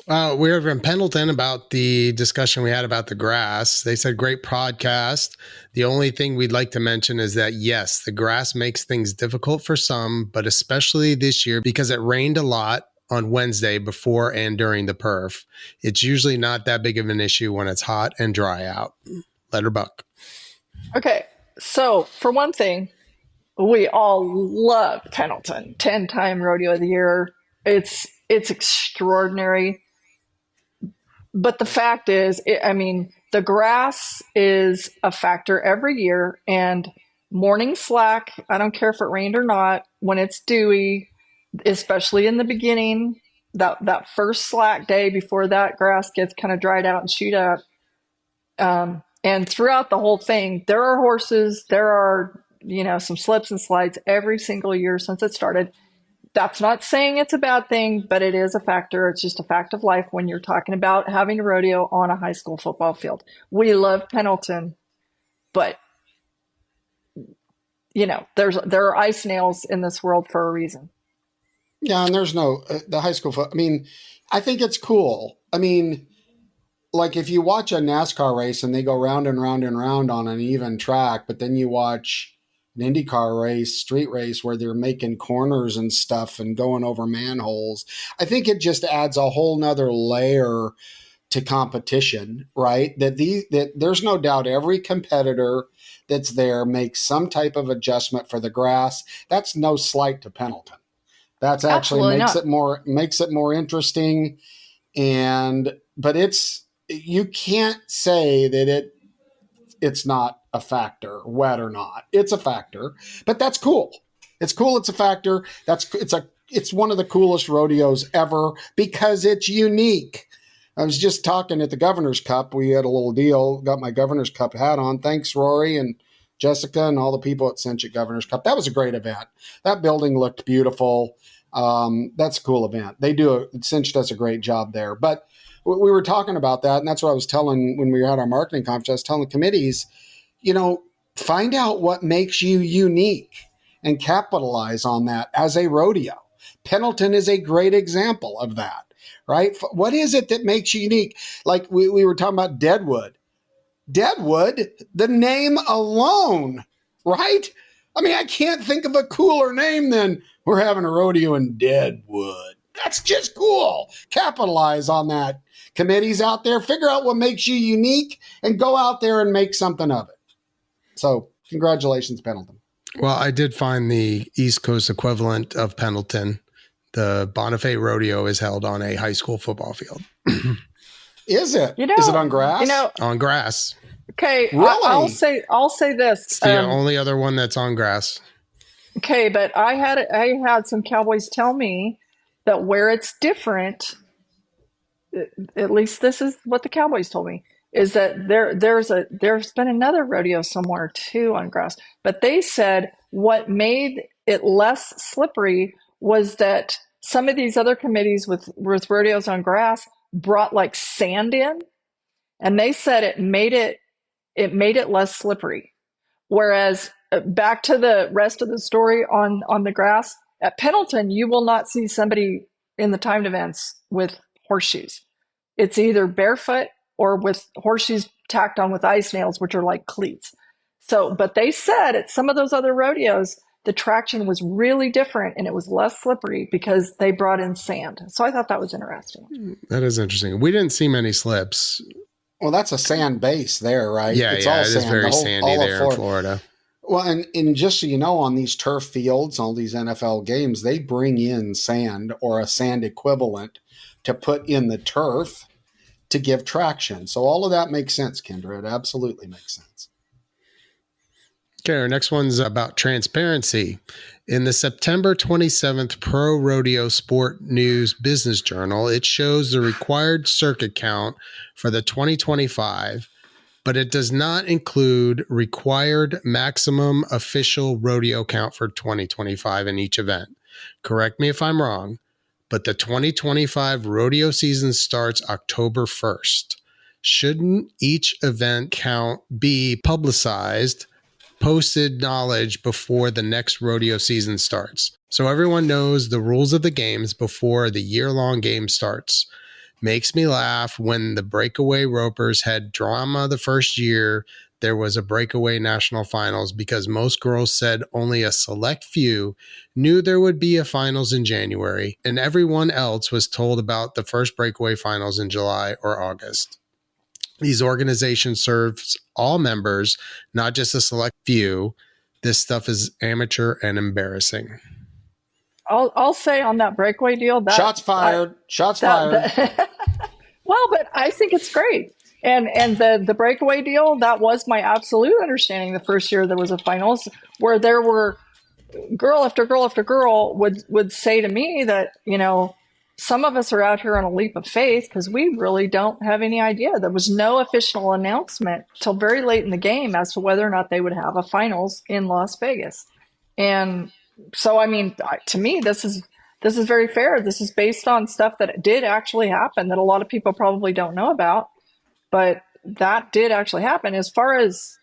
We were in Pendleton about the discussion we had about the grass. They said, great podcast. The only thing we'd like to mention is that, yes, the grass makes things difficult for some, but especially this year because it rained a lot on Wednesday before and during the perf. It's usually not that big of an issue when it's hot and dry out. Letterbuck. okay, so for one thing, we all love Pendleton, 10-time rodeo of the year. It's extraordinary. But the fact is, the grass is a factor every year, and morning slack, I don't care if it rained or not, when it's dewy, especially in the beginning, that first slack day before that grass gets kind of dried out and shoot up. And throughout the whole thing, there are horses, there are, some slips and slides every single year since it started. That's not saying it's a bad thing, but it is a factor. It's just a fact of life when you're talking about having a rodeo on a high school football field. We love Pendleton, but there are ice nails in this world for a reason. Yeah, and there's no the high school. I think it's cool. Like if you watch a NASCAR race and they go round and round and round on an even track, but then you watch an IndyCar race, street race, where they're making corners and stuff and going over manholes, I think it just adds a whole nother layer to competition, right? That there's no doubt every competitor that's there makes some type of adjustment for the grass. That's no slight to Pendleton. That's actually makes it more interesting. But you can't say that it's not a factor, wet or not. It's a factor, but that's cool. It's cool. It's a factor. It's one of the coolest rodeos ever because it's unique. I was just talking at the Governor's Cup. We had a little deal. Got my Governor's Cup hat on. Thanks, Rory and Jessica and all the people at Cinch at Governor's Cup. That was a great event. That building looked beautiful. That's a cool event. Cinch does a great job there. But we were talking about that, and that's what I was telling when we were at our marketing conference. I was telling the committees, find out what makes you unique and capitalize on that as a rodeo. Pendleton is a great example of that, right? What is it that makes you unique? Like we were talking about Deadwood. Deadwood, the name alone, right? I can't think of a cooler name than we're having a rodeo in Deadwood. That's just cool. Capitalize on that. Committees out there, figure out what makes you unique and go out there and make something of it. So congratulations, Pendleton. Well, I did find the East Coast equivalent of Pendleton. The Bonifay Rodeo is held on a high school football field. Is it? Is it on grass? On grass. Okay, really? I'll say this. It's the only other one that's on grass. Okay, but I had some cowboys tell me that where it's different, at least this is what the cowboys told me, is that there's been another rodeo somewhere too on grass. But they said what made it less slippery was that some of these other committees with rodeos on grass brought like sand in, and they said it made it less slippery. Whereas back to the rest of the story on the grass, at Pendleton, you will not see somebody in the timed events with horseshoes. It's either barefoot or with horseshoes tacked on with ice nails, which are like cleats. So, but they said at some of those other rodeos, the traction was really different and it was less slippery because they brought in sand. So I thought that was interesting. That is interesting. We didn't see many slips. Well, that's a sand base there, right? Yeah, it's yeah, all it sand. is very sandy all there in Florida. Well, and just so you know, on these turf fields, all these NFL games, they bring in sand or a sand equivalent to put in the turf to give traction. So all of that makes sense, Kendra. It absolutely makes sense. Okay, our next one's about transparency. In the September 27th Pro Rodeo Sport News Business Journal, it shows the required circuit count for the 2025, but it does not include required maximum official rodeo count for 2025 in each event. Correct me if I'm wrong, but the 2025 rodeo season starts October 1st. Shouldn't each event count be publicized, posted knowledge before the next rodeo season starts, so everyone knows the rules of the games before the year-long game starts? Makes me laugh when the breakaway ropers had drama the first year there was a breakaway national finals because most girls said only a select few knew there would be a finals in January, and everyone else was told about the first breakaway finals in July or August. These organizations serves all members, not just a select few. This stuff is amateur and embarrassing. I'll say on that breakaway deal that Shots fired. Shots fired. Well, but I think it's great. And the breakaway deal, that was my absolute understanding the first year there was a finals where there were girl after girl after girl would say to me that, you know, some of us are out here on a leap of faith because we really don't have any idea. There was no official announcement till very late in the game as to whether or not they would have a finals in Las Vegas. And so, I mean, to me, this is very fair. This is based on stuff that did actually happen that a lot of people probably don't know about, but that did actually happen. As far as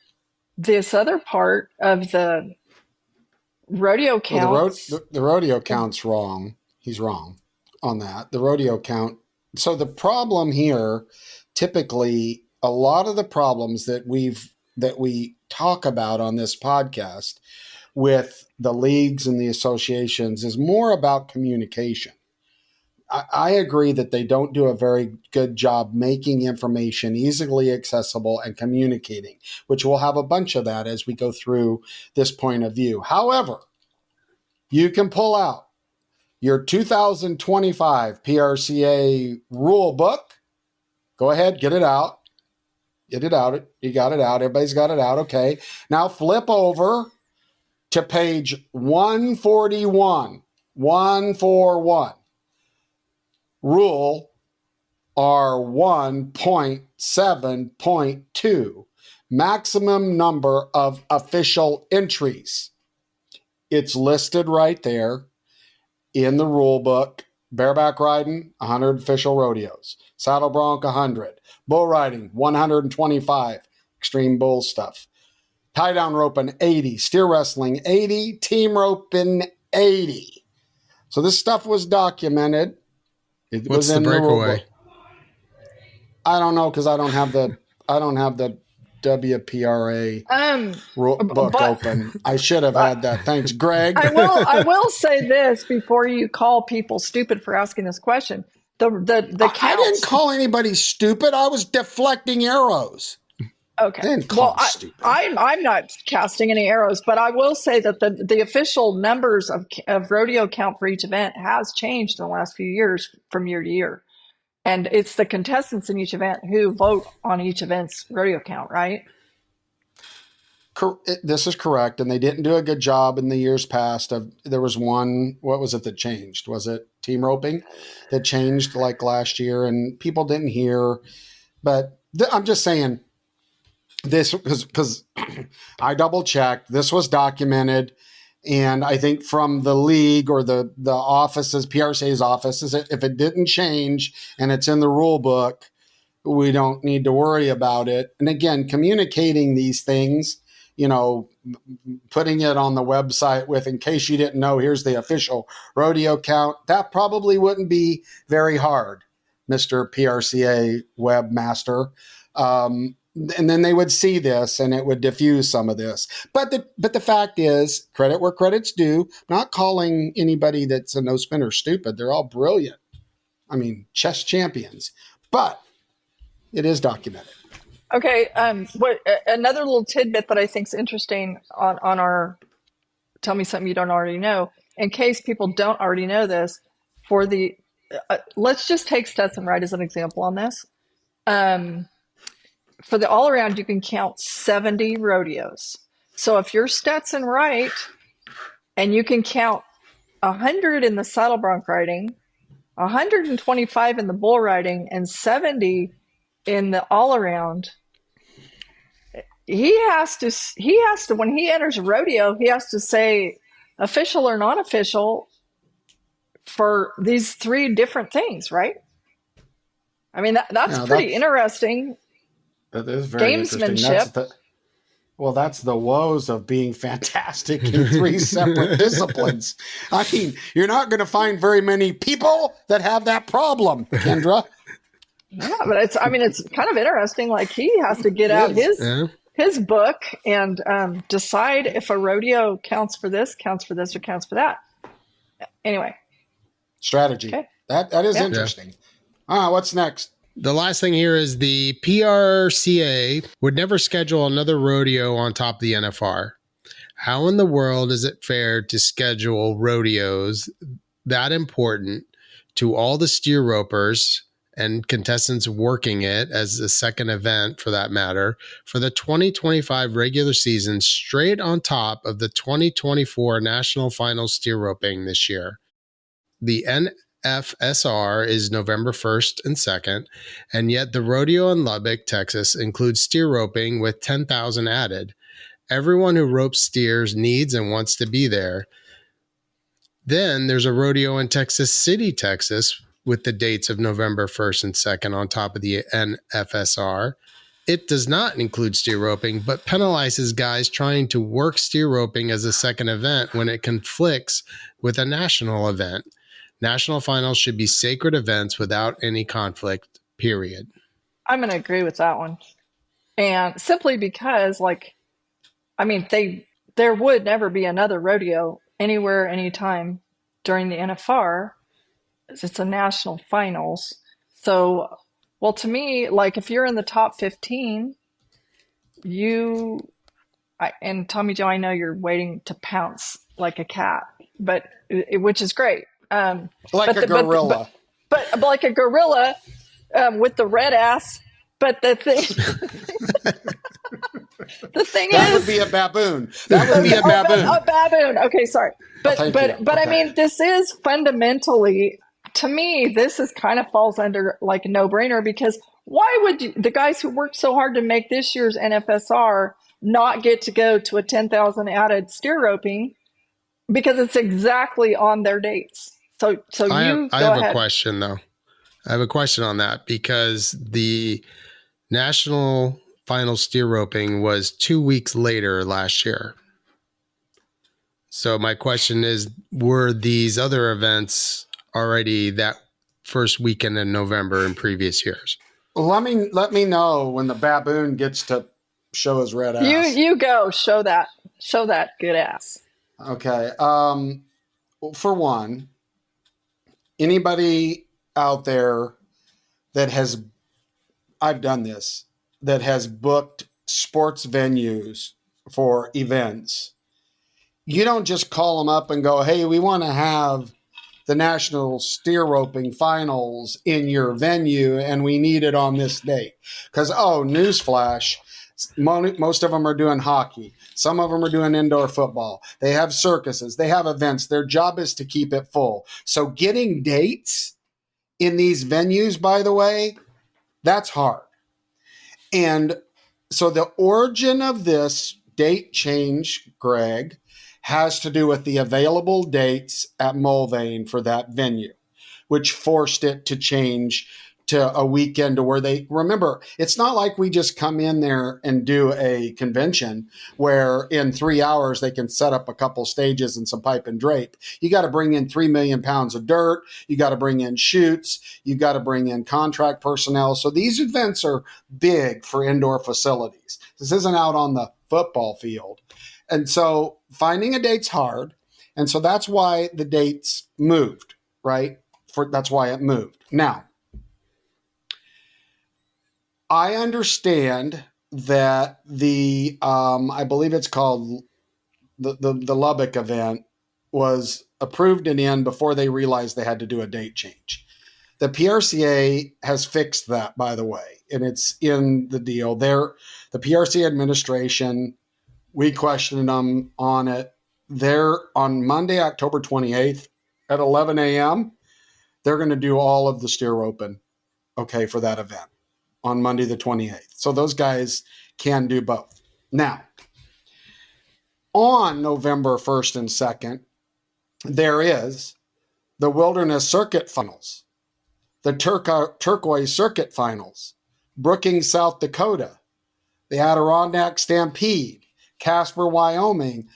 this other part of the rodeo counts, Well, the rodeo count's wrong. He's wrong on that. The rodeo count. So the problem here, typically, a lot of the problems that we talk about on this podcast with the leagues and the associations is more about communication. I agree that they don't do a very good job making information easily accessible and communicating, which we'll have a bunch of that as we go through this point of view. However, you can pull out your 2025 PRCA rule book. Go ahead, get it out. Get it out. You got it out. Everybody's got it out. Okay. Now flip over to page 141. 141. Rule R1.7.2. Maximum number of official entries. It's listed right there in the rule book. Bareback riding, 100 official rodeos. Saddle bronc, 100. Bull riding, 125. Extreme bull stuff. Tie down roping, 80. Steer wrestling, 80. Team roping, 80. So this stuff was documented. It What's was in the breakaway? rule book. I don't know because I don't have the WPRA book open. I should have had that. Thanks, Greg. I will say this before you call people stupid for asking this question. The counts. I didn't call anybody stupid. I was deflecting arrows. Okay. Then call stupid. I'm not casting any arrows, but I will say that the official numbers of rodeo count for each event has changed in the last few years from year to year. And it's the contestants in each event who vote on each event's rodeo count, right? This is correct. And they didn't do a good job in the years past. There was one, what was it that changed? Was it team roping that changed like last year? And people didn't hear. But I'm just saying, this because I double checked. This was documented, and I think from the league or the offices, PRCA's offices, if it didn't change and it's in the rule book, we don't need to worry about it. And again, communicating these things, you know, putting it on the website with, in case you didn't know, here's the official rodeo count. That probably wouldn't be very hard, Mr. PRCA webmaster. and then they would see this and it would diffuse some of this. But the fact is, credit where credit's due. Not calling anybody that's a no spinner stupid. They're all brilliant. I mean, chess champions. But it is documented. Okay. Another little tidbit that I think is interesting on our tell me something you don't already know. In case people don't already know this, for the let's just take Stetson Wright as an example on this. For the all around, you can count 70 rodeos. So if you're Stetson Wright and you can count 100 in the saddle bronc riding, 125 in the bull riding, and 70 in the all around, he has to when he enters a rodeo, he has to say official or non-official for these 3 different things, right? I mean, that's pretty interesting. That is very interesting. That's the woes of being fantastic in 3 separate disciplines. I mean, you're not going to find very many people that have that problem, Kendra. Yeah, but it's kind of interesting. Like, he has to get out his book and decide if a rodeo counts for this, or counts for that. Anyway. Strategy. Okay. That is interesting. What's next? The last thing here is the PRCA would never schedule another rodeo on top of the NFR. How in the world is it fair to schedule rodeos that important to all the steer ropers and contestants working it as a second event, for that matter, for the 2025 regular season straight on top of the 2024 National Finals steer roping this year? The NFSR is November 1st and 2nd, and yet the rodeo in Lubbock, Texas includes steer roping with 10,000 added. Everyone who ropes steers needs and wants to be there. Then there's a rodeo in Texas City, Texas, with the dates of November 1st and 2nd on top of the NFSR. It does not include steer roping, but penalizes guys trying to work steer roping as a second event when it conflicts with a national event. National finals should be sacred events without any conflict, period. I'm going to agree with that one. And simply because, there would never be another rodeo anywhere, anytime during the NFR. It's a national finals. So, well, to me, if you're in the top 15, and Tommy Joe, I know you're waiting to pounce like a cat, which is great. Like a gorilla. But like a gorilla with the red ass. But the thing, that would be a baboon. That would be a baboon. A baboon. Okay, sorry. But I mean, this is fundamentally, to me, this is kind of falls under like a no-brainer, because why would the guys who worked so hard to make this year's NFSR not get to go to a 10,000 added steer roping, because it's exactly on their dates? So I have a question, though. I have a question on that, because the national final steer roping was 2 weeks later last year. So my question is, were these other events already that first weekend in November in previous years? Let me know when the baboon gets to show his red ass. You go show that good ass. Okay. For one, anybody out there that has, I've done this, that has booked sports venues for events, you don't just call them up and go, hey, we want to have the national steer roping finals in your venue and we need it on this date. Because, newsflash, most of them are doing hockey. Some of them are doing indoor football. They have circuses. They have events. Their job is to keep it full. So getting dates in these venues, by the way, that's hard. And so the origin of this date change, Greg, has to do with the available dates at Mulvane for that venue, which forced it to change to a weekend to where they remember it's not like we just come in there and do a convention where in 3 hours they can set up a couple stages and some pipe and drape. You got to bring in 3 million pounds of dirt. You got to bring in chutes. You got to bring in contract personnel. So these events are big for indoor facilities. This isn't out on the football field. And so finding a date's hard. And so that's why the dates moved, right? That's why it moved. Now, I understand that the I believe it's called the Lubbock event was approved and in before they realized they had to do a date change. The PRCA has fixed that, by the way, and it's in the deal. The PRCA administration, we questioned them on it. They're on Monday, October 28th at 11 a.m. They're going to do all of the steer roping, okay, for that event on Monday the 28th. So those guys can do both. Now, on November 1st and 2nd, there is the Wilderness Circuit Finals, the Turquoise Circuit Finals, Brookings, South Dakota, the Adirondack Stampede, Casper, Wyoming,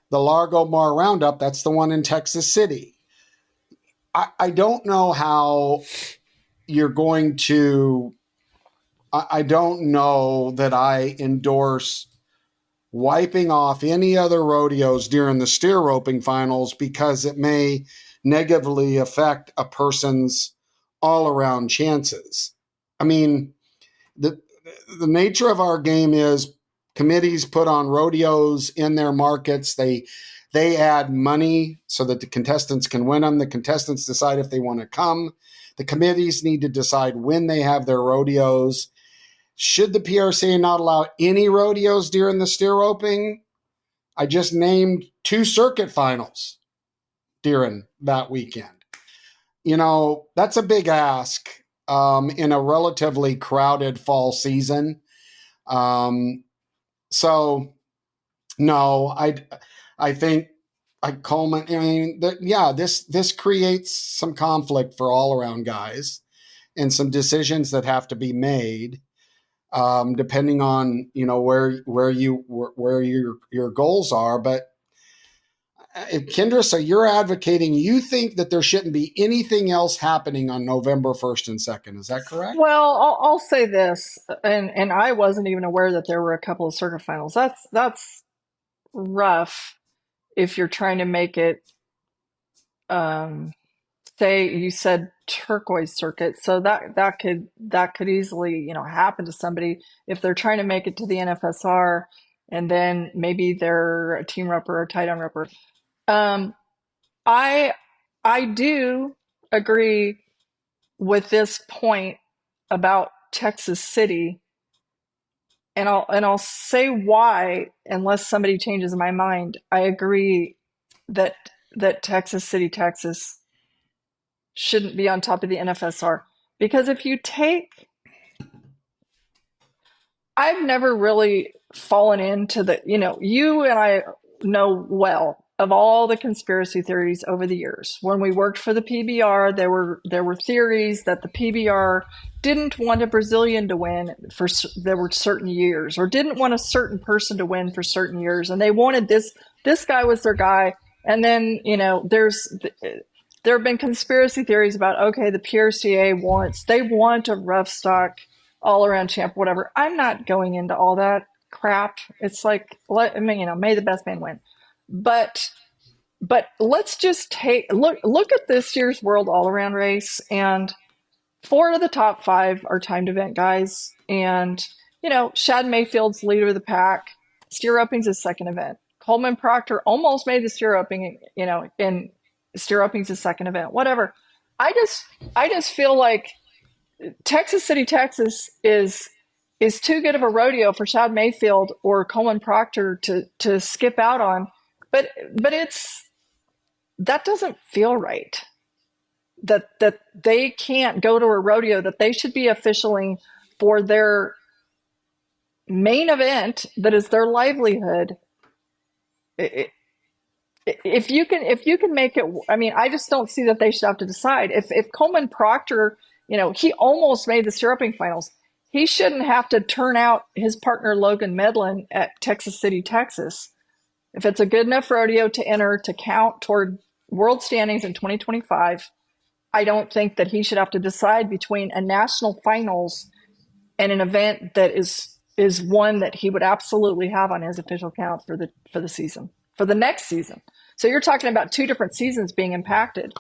the Largo Mar Roundup, that's the one in Texas City. I don't know how you're going to, I don't know that I endorse wiping off any other rodeos during the steer roping finals because it may negatively affect a person's all-around chances. I mean, the nature of our game is committees put on rodeos in their markets. They add money so that the contestants can win them. The contestants decide if they want to come. The committees need to decide when they have their rodeos. Should the PRCA not allow any rodeos during the steer roping? I just named 2 circuit finals during that weekend. You know, that's a big ask in a relatively crowded fall season. So, no, I think Coleman. I mean, this creates some conflict for all around guys, and some decisions that have to be made depending on where your goals are. But Kendra, so you're advocating, you think that there shouldn't be anything else happening on November 1st and 2nd. Is that correct? Well, I'll say this, and I wasn't even aware that there were a couple of circuit finals. That's rough if you're trying to make it. Say you said turquoise circuit, so that could easily happen to somebody if they're trying to make it to the NFSR, and then maybe they're a team rep or a tight end repper. I do agree with this point about Texas City, and I'll say why, unless somebody changes my mind. I agree that Texas City, Texas shouldn't be on top of the NFSR, because if you take, I've never really fallen into you and I know well of all the conspiracy theories over the years. When we worked for the PBR, there were theories that the PBR didn't want a Brazilian to win there were certain years, or didn't want a certain person to win for certain years, and they wanted this guy was their guy. And then there have been conspiracy theories about, okay, the PRCA want a rough stock all around champ, whatever. I'm not going into all that crap. It's like, may the best man win. But let's just look at this year's World All Around race, and 4 of the top 5 are timed event guys. And Shad Mayfield's leader of the pack. Steer roping's his second event. Coleman Proctor almost made the steer roping, in steer roping's his second event. Whatever. I just feel like Texas City, Texas is too good of a rodeo for Shad Mayfield or Coleman Proctor to skip out on. But that doesn't feel right. That they can't go to a rodeo, that they should be officialing for their main event that is their livelihood. If you can make it, I mean, I just don't see that they should have to decide. If Coleman Proctor He almost made the stirruping finals. He shouldn't have to turn out his partner Logan Medlin at Texas City, Texas. If it's a good enough rodeo to enter to count toward world standings in 2025, I don't think that he should have to decide between a national finals and an event that is one that he would absolutely have on his official count for the season, for the next season. So you're talking about two different seasons being impacted.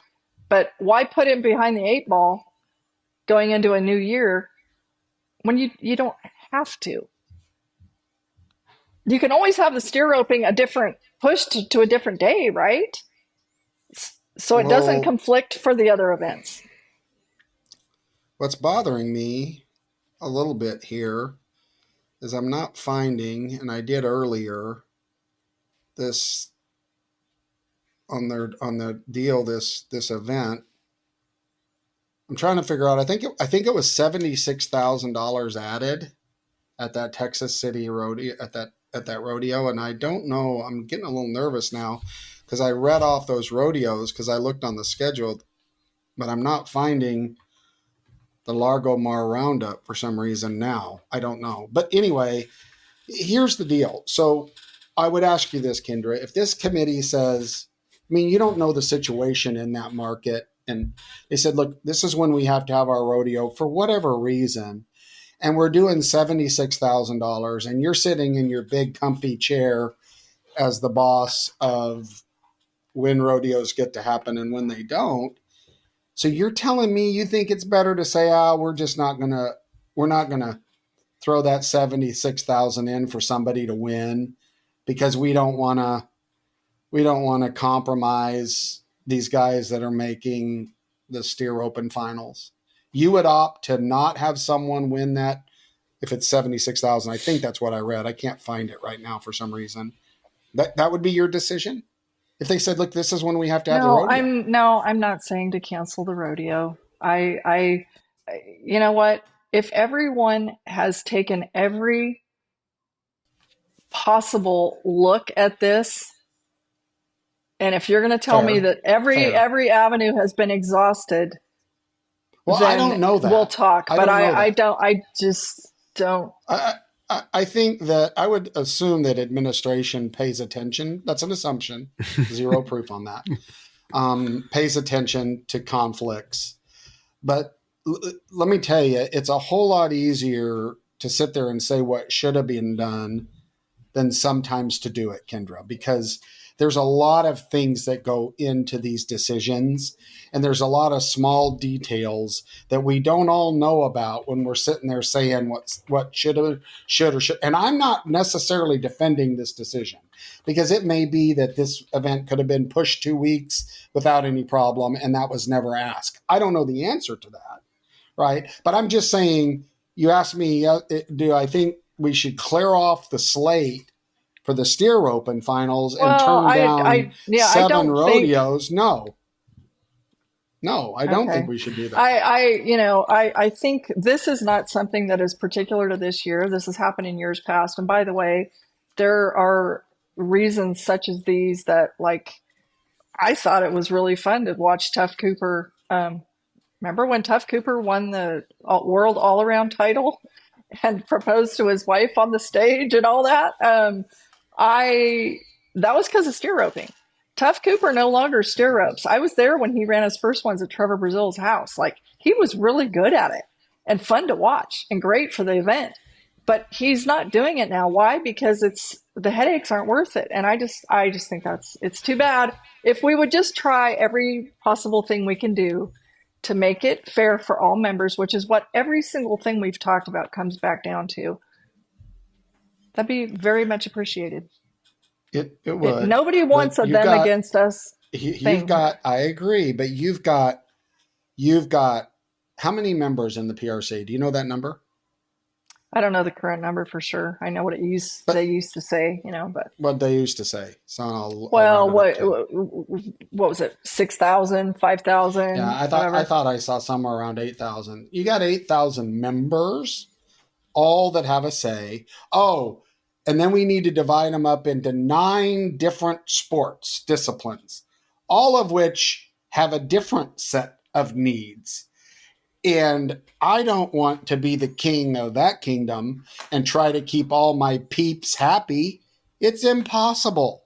But why put him behind the eight ball going into a new year when you don't have to? You can always have the steer roping a different push to a different day, right? So it doesn't conflict for the other events. What's bothering me a little bit here is I'm not finding, and I did earlier, this on the deal, this event. I'm trying to figure out. I think it was $76,000 added at that Texas City rodeo at that rodeo, and I don't know. I'm getting a little nervous now because I read off those rodeos because I looked on the schedule, but I'm not finding the Largo Mar Roundup for some reason now. I don't know, but anyway, here's the deal. So I would ask you this, Kendra, if this committee says, I mean, you don't know the situation in that market, and they said, look, this is when we have to have our rodeo for whatever reason, and we're doing $76,000, and you're sitting in your big comfy chair as the boss of when rodeos get to happen and when they don't. So you're telling me you think it's better to say, we're not gonna throw that 76,000 in for somebody to win because we don't want to compromise these guys that are making the steer open finals. You would opt to not have someone win that if it's 76,000. I think that's what I read. I can't find it right now for some reason. That would be your decision? If they said, look, this is when we have to have the rodeo. I'm not saying to cancel the rodeo. You know what? If everyone has taken every possible look at this, and if you're going to tell me that every avenue has been exhausted, well, I don't know that. We'll talk. But I just don't. I think that I would assume that administration pays attention. That's an assumption. Zero proof on that. Pays attention to conflicts. But let me tell you, it's a whole lot easier to sit there and say what should have been done than sometimes to do it, Kendra, because there's a lot of things that go into these decisions, and there's a lot of small details that we don't all know about when we're sitting there saying what should. And I'm not necessarily defending this decision because it may be that this event could have been pushed 2 weeks without any problem, and that was never asked. I don't know the answer to that, right? But I'm just saying, you asked me, do I think we should clear off the slate for the steer open finals and turn down 7 rodeos? No, I don't think we should do that. I think this is not something that is particular to this year. This has happened in years past. And by the way, there are reasons such as these that, like, I thought it was really fun to watch Tough Cooper. Remember when Tough Cooper won the world all-around title and proposed to his wife on the stage and all that? That was because of steer roping. Tough Cooper no longer steer ropes. I was there when he ran his first ones at Trevor Brazil's house. Like, he was really good at it and fun to watch and great for the event. But he's not doing it now. Why? Because the headaches aren't worth it. And I just think it's too bad. If we would just try every possible thing we can do to make it fair for all members, which is what every single thing we've talked about comes back down to, that'd be very much appreciated. It would. Nobody wants a them against us thing. I agree, but you've got how many members in the PRC? Do you know that number? I don't know the current number for sure. I know what they used to say, but what they used to say. So what was it? 6,000, 5,000? Yeah, I thought I saw somewhere around 8,000. You got 8,000 members, all that have a say. Oh, and then we need to divide them up into 9 different sports disciplines, all of which have a different set of needs. And I don't want to be the king of that kingdom and try to keep all my peeps happy. It's impossible.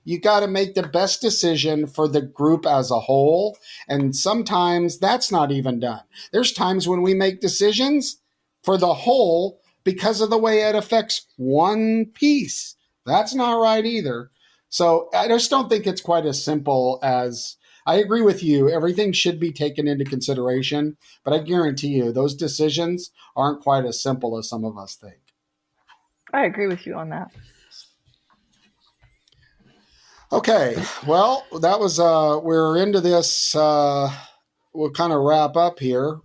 You got to make the best decision for the group as a whole. And sometimes that's not even done. There's times when we make decisions for the whole because of the way it affects one piece. That's not right either. So I just don't think it's quite as simple as, I agree with you. Everything should be taken into consideration, but I guarantee you those decisions aren't quite as simple as some of us think. I agree with you on that. Okay, well, that was we're into this. We'll kind of wrap up here.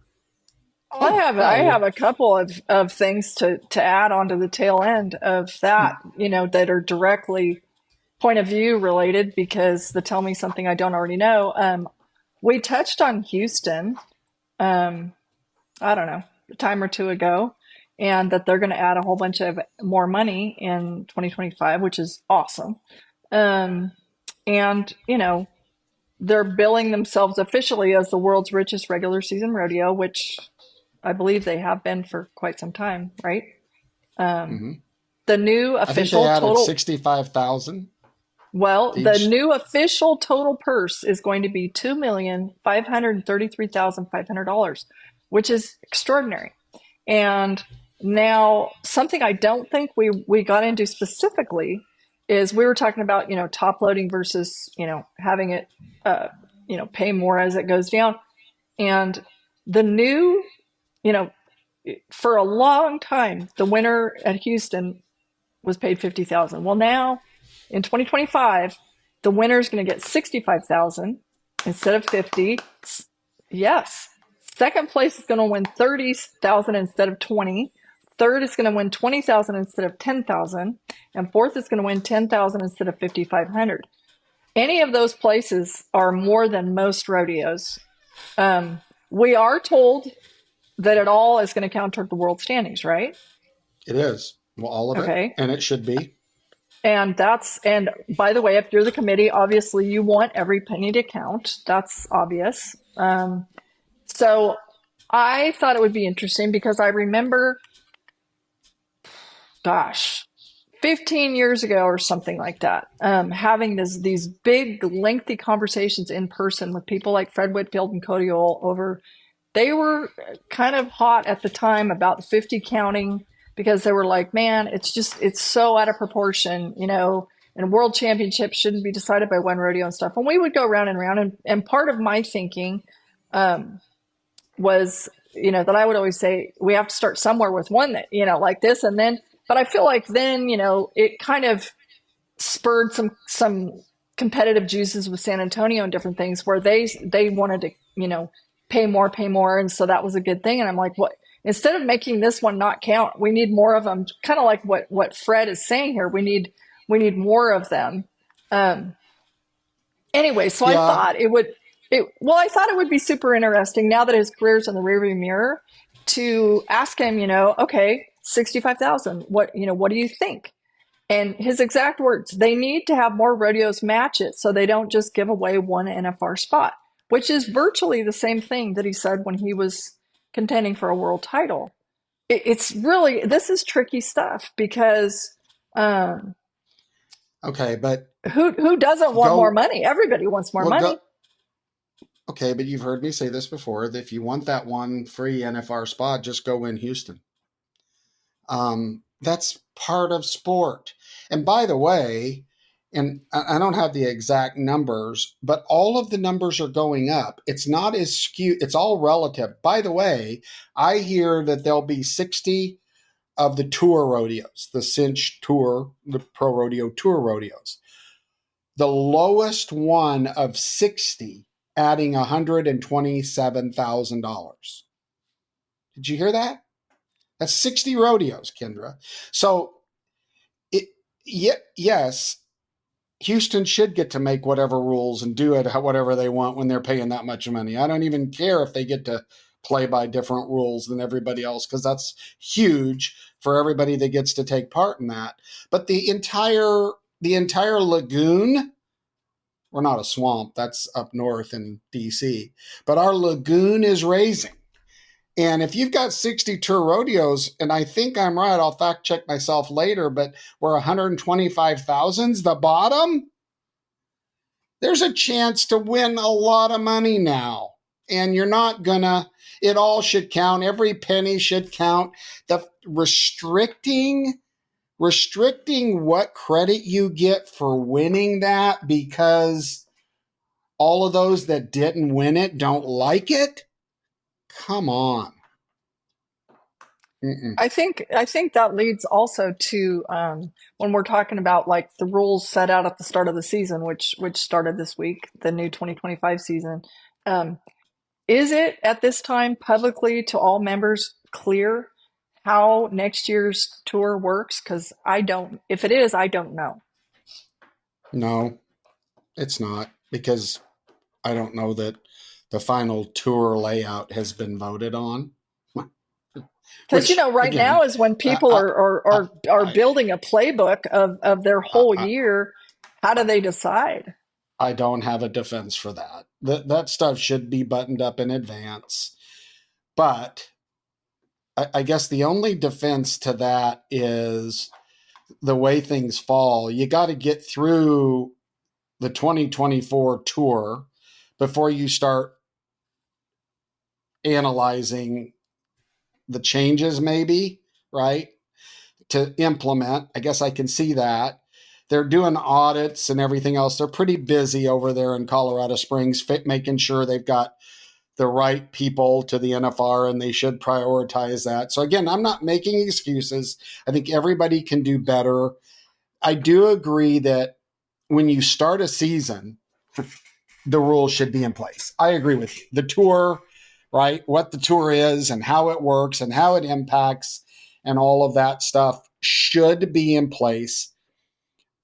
I have a couple of things to add onto the tail end of that, that are directly point of view related because they tell me something I don't already know. We touched on Houston, I don't know, a time or two ago, and that they're going to add a whole bunch of more money in 2025, which is awesome. And, they're billing themselves officially as the world's richest regular season rodeo, which I believe they have been for quite some time, right? The new I think official they added total 65,000. Well, the each. new official total purse is going to be $2,533,500, which is extraordinary. And now, something I don't think we got into specifically is we were talking about, top loading versus, having it, pay more as it goes down. And the new, for a long time, the winner at Houston was paid $50,000. Well, now in 2025, the winner is going to get $65,000 instead of $50,000. Yes. Second place is going to win $30,000 instead of $20,000. Third is going to win $20,000 instead of $10,000, and fourth is going to win $10,000 instead of $5,500. Any of those places are more than most rodeos. We are told that it all is going to count toward the world standings, right? It is. Well, all of Okay. it, and it should be. And by the way, if you're the committee, obviously you want every penny to count. That's obvious. So I thought it would be interesting because I remember, 15 years ago or something like that, having these big, lengthy conversations in person with people like Fred Whitfield and Cody Ohl over. They were kind of hot at the time about the 50 counting because they were like, man, it's so out of proportion, and world championships shouldn't be decided by one rodeo and stuff. And we would go round and round. And part of my thinking was, that I would always say, we have to start somewhere with one that, like this. And then, but I feel like then, it kind of spurred some competitive juices with San Antonio and different things where they wanted to, pay more. And so that was a good thing. And I'm like, what, instead of making this one not count, we need more of them. Kind of like what Fred is saying here. We need more of them. Anyway, so yeah. I thought it would be super interesting now that his career's in the rearview mirror to ask him, okay, 65,000, what do you think? And his exact words, they need to have more rodeos match it so they don't just give away one NFR spot, which is virtually the same thing that he said when he was contending for a world title. It's really, this is tricky stuff because okay, but who doesn't want more money? Everybody wants more money. Okay, but you've heard me say this before, that if you want that one free NFR spot, just go win Houston. That's part of sport. And by the way, and I don't have the exact numbers, but all of the numbers are going up. It's not as skewed. It's all relative. By the way, I hear that there'll be 60 of the tour rodeos, the Cinch Tour, the Pro Rodeo Tour rodeos. The lowest one of 60 adding $127,000. Did you hear that? That's 60 rodeos, Kendra. So, yes, Houston should get to make whatever rules and do it whatever they want when they're paying that much money. I don't even care if they get to play by different rules than everybody else, because that's huge for everybody that gets to take part in that. But the entire lagoon, we're not a swamp, that's up north in DC, but our lagoon is raising. And if you've got 60 tour rodeos, and I think I'm right, I'll fact check myself later, but where 125,000's the bottom, there's a chance to win a lot of money now. And you're not gonna, it all should count. Every penny should count. The restricting what credit you get for winning that because all of those that didn't win it don't like it. Come on. Mm-mm. I think that leads also to when we're talking about like the rules set out at the start of the season, which started this week, the new 2025 season. Um, is it at this time publicly to all members clear how next year's tour works? Because I don't. If it is, I don't know. No, it's not because I don't know that the final tour layout has been voted on. Because Which right again, now is when people I, are I, building a playbook of their whole I, year. How do they decide? I don't have a defense for that. That stuff should be buttoned up in advance. But I guess the only defense to that is the way things fall. You got to get through the 2024 tour before you start analyzing the changes, maybe, right? To implement. I guess I can see that. They're doing audits and everything else. They're pretty busy over there in Colorado Springs, making sure they've got the right people to the NFR, and they should prioritize that. So again, I'm not making excuses. I think everybody can do better. I do agree that when you start a season, the rules should be in place. I agree with you. The tour, right? What the tour is and how it works and how it impacts and all of that stuff should be in place.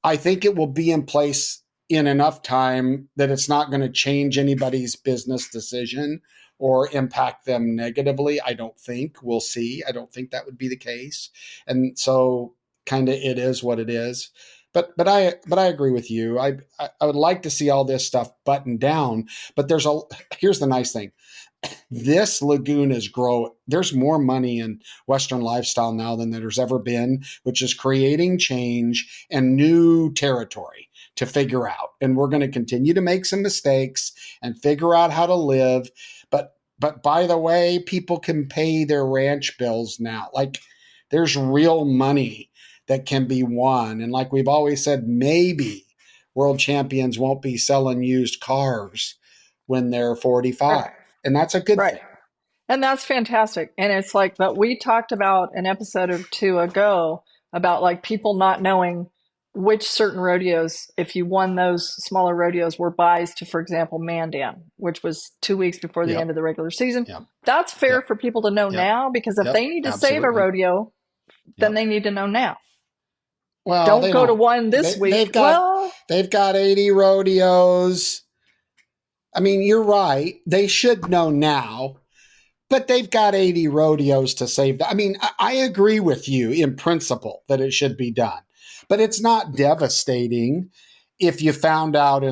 I think it will be in place in enough time that it's not going to change anybody's business decision or impact them negatively. I don't think. We'll see. I don't think that would be the case. And so kind of it is what it is. But I agree with you. I would like to see all this stuff buttoned down, but here's the nice thing. This lagoon is growing. There's more money in Western lifestyle now than there's ever been, which is creating change and new territory to figure out. And we're going to continue to make some mistakes and figure out how to live. But by the way, people can pay their ranch bills now. Like there's real money that can be won. And like we've always said, maybe world champions won't be selling used cars when they're 45. Right. And that's a good Right. thing. And that's fantastic. And it's like, but we talked about an episode or two ago about like people not knowing which certain rodeos, if you won those smaller rodeos, were buys to, for example, Mandan, which was 2 weeks before the end Yep. of the regular season. Yep. That's fair Yep. for people to know Yep. now, because if Yep. they need to save a Absolutely. rodeo, then Yep. they need to know now. Well, Don't they go to don't. one this week. They've got 80 rodeos. I mean, you're right. They should know now, but they've got 80 rodeos to save. I mean, I agree with you in principle that it should be done, but it's not devastating if you found out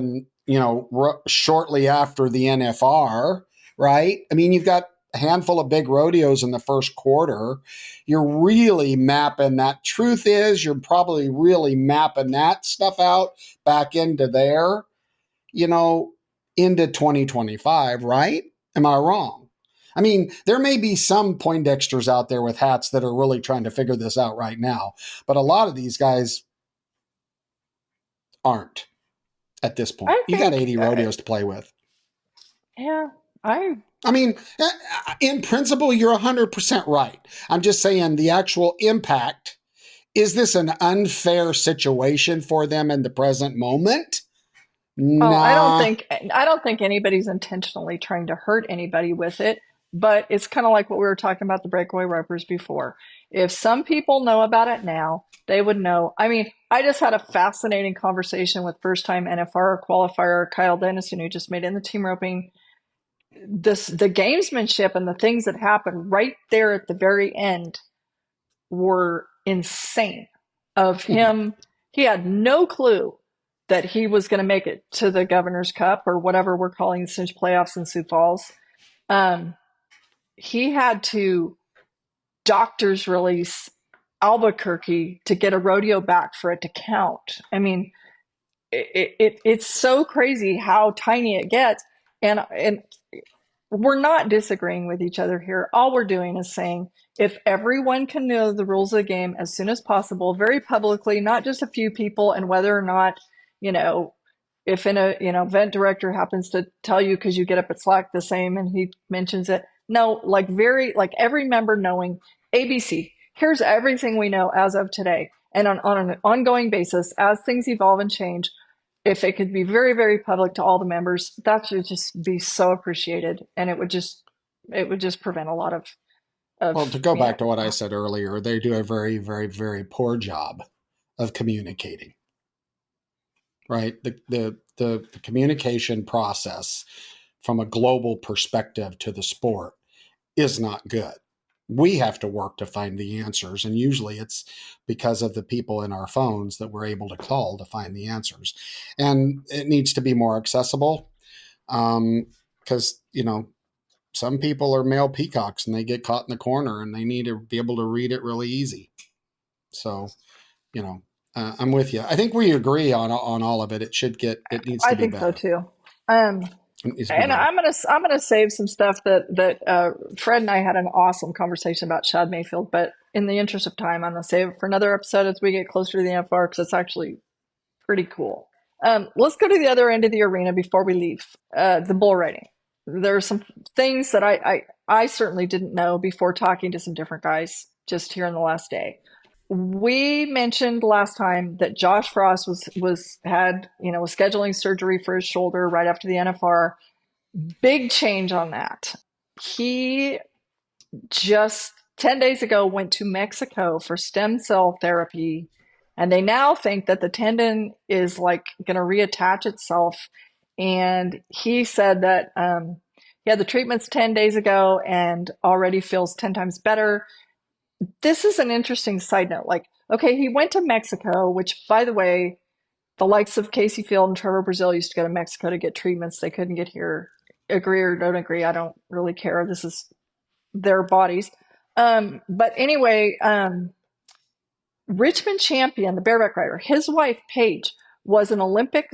shortly after the NFR, right? I mean, you've got a handful of big rodeos in the first quarter. You're really mapping that. Truth is, you're probably really mapping that stuff out back into there, into 2025, right? Am I wrong? I mean, there may be some Poindexters out there with hats that are really trying to figure this out right now, but a lot of these guys aren't at this point. You got 80 rodeos to play with. Yeah, I mean, in principle, you're 100% right. I'm just saying the actual impact, is this an unfair situation for them in the present moment? Oh, Nah. I don't think anybody's intentionally trying to hurt anybody with it, but it's kind of like what we were talking about the breakaway ropers before. If some people know about it now, they would know. I mean, I just had a fascinating conversation with first-time NFR qualifier Kyle Dennison, who just made it in the team roping. The gamesmanship and the things that happened right there at the very end were insane. Of him, he had no clue that he was going to make it to the Governor's Cup or whatever we're calling the Cinch playoffs in Sioux Falls. he had to doctor's release Albuquerque to get a rodeo back for it to count. I mean, it's so crazy how tiny it gets. And we're not disagreeing with each other here. All we're doing is saying if everyone can know the rules of the game as soon as possible, very publicly, not just a few people, and whether or not, you know, if in a, event director happens to tell you because you get up at Slack the same and he mentions it. No, like every member knowing ABC, here's everything we know as of today. And on an ongoing basis, as things evolve and change, if it could be very, very public to all the members, that should just be so appreciated. And it would just prevent a lot of, Well, to go back to what I said earlier, they do a very, very, very poor job of communicating. Right? The communication process from a global perspective to the sport is not good. We have to work to find the answers, and usually it's because of the people in our phones that we're able to call to find the answers. And it needs to be more accessible, because some people are male peacocks and they get caught in the corner, and they need to be able to read it really easy. So, I'm with you. I think we agree on all of it. It needs to be better. I think so too. And I'm gonna save some stuff that Fred and I had an awesome conversation about Chad Mayfield, but in the interest of time, I'm gonna save it for another episode as we get closer to the NFR because it's actually pretty cool. Let's go to the other end of the arena before we leave. The bull riding. There are some things that I certainly didn't know before talking to some different guys just here in the last day. We mentioned last time that Josh Frost was scheduling surgery for his shoulder right after the NFR. Big change on that. He just 10 days ago went to Mexico for stem cell therapy, and they now think that the tendon is like going to reattach itself. And he said that he had the treatments 10 days ago and already feels 10 times better. This is an interesting side note. Like, okay, he went to Mexico, which, by the way, the likes of Casey Field and Trevor Brazil used to go to Mexico to get treatments they couldn't get here. Agree or don't agree, I don't really care. This is their bodies. But anyway, Richmond champion, the bareback rider, his wife, Paige, was an Olympic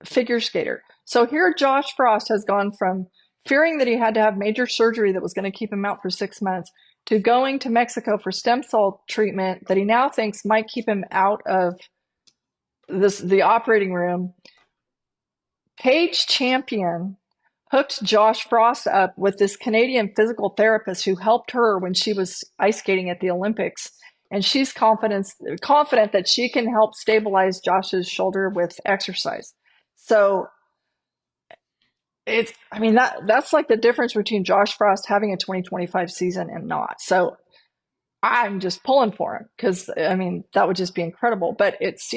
figure skater. So here Josh Frost has gone from fearing that he had to have major surgery that was going to keep him out for 6 months to going to Mexico for stem cell treatment that he now thinks might keep him out of the operating room. Paige Champion hooked Josh Frost up with this Canadian physical therapist who helped her when she was ice skating at the Olympics. And she's confident that she can help stabilize Josh's shoulder with exercise. So that's like the difference between Josh Frost having a 2025 season and not. So I'm just pulling for him because, that would just be incredible. But it's,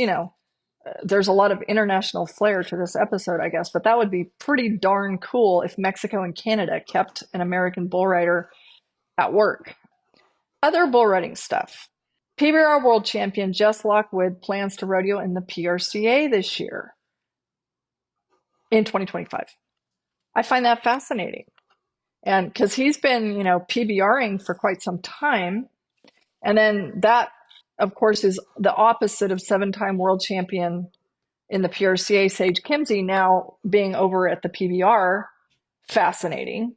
there's a lot of international flair to this episode, I guess. But that would be pretty darn cool if Mexico and Canada kept an American bull rider at work. Other bull riding stuff. PBR World Champion Jess Lockwood plans to rodeo in the PRCA this year in 2025. I find that fascinating. And because he's been, PBRing for quite some time. And then that, of course, is the opposite of 7-time world champion in the PRCA, Sage Kimsey, now being over at the PBR. Fascinating.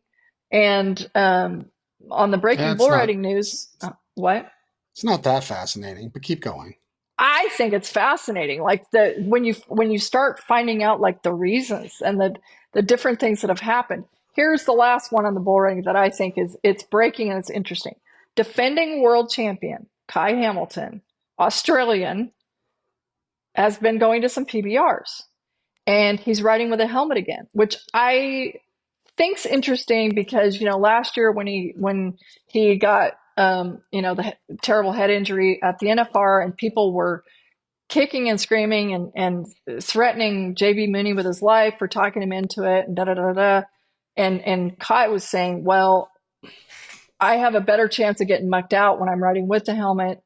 And on the breaking bull riding news, what? It's not that fascinating, but keep going. I think it's fascinating. Like when you start finding out like the reasons and the different things that have happened. Here's the last one on the bull ring that I think it's breaking and it's interesting. Defending world champion Kai Hamilton, Australian, has been going to some PBRs, and he's riding with a helmet again, which I think's interesting because last year when he got the terrible head injury at the NFR and people were kicking and screaming and threatening JB Mooney with his life for talking him into it and and Kai was saying, well, I have a better chance of getting mucked out when I'm riding with the helmet.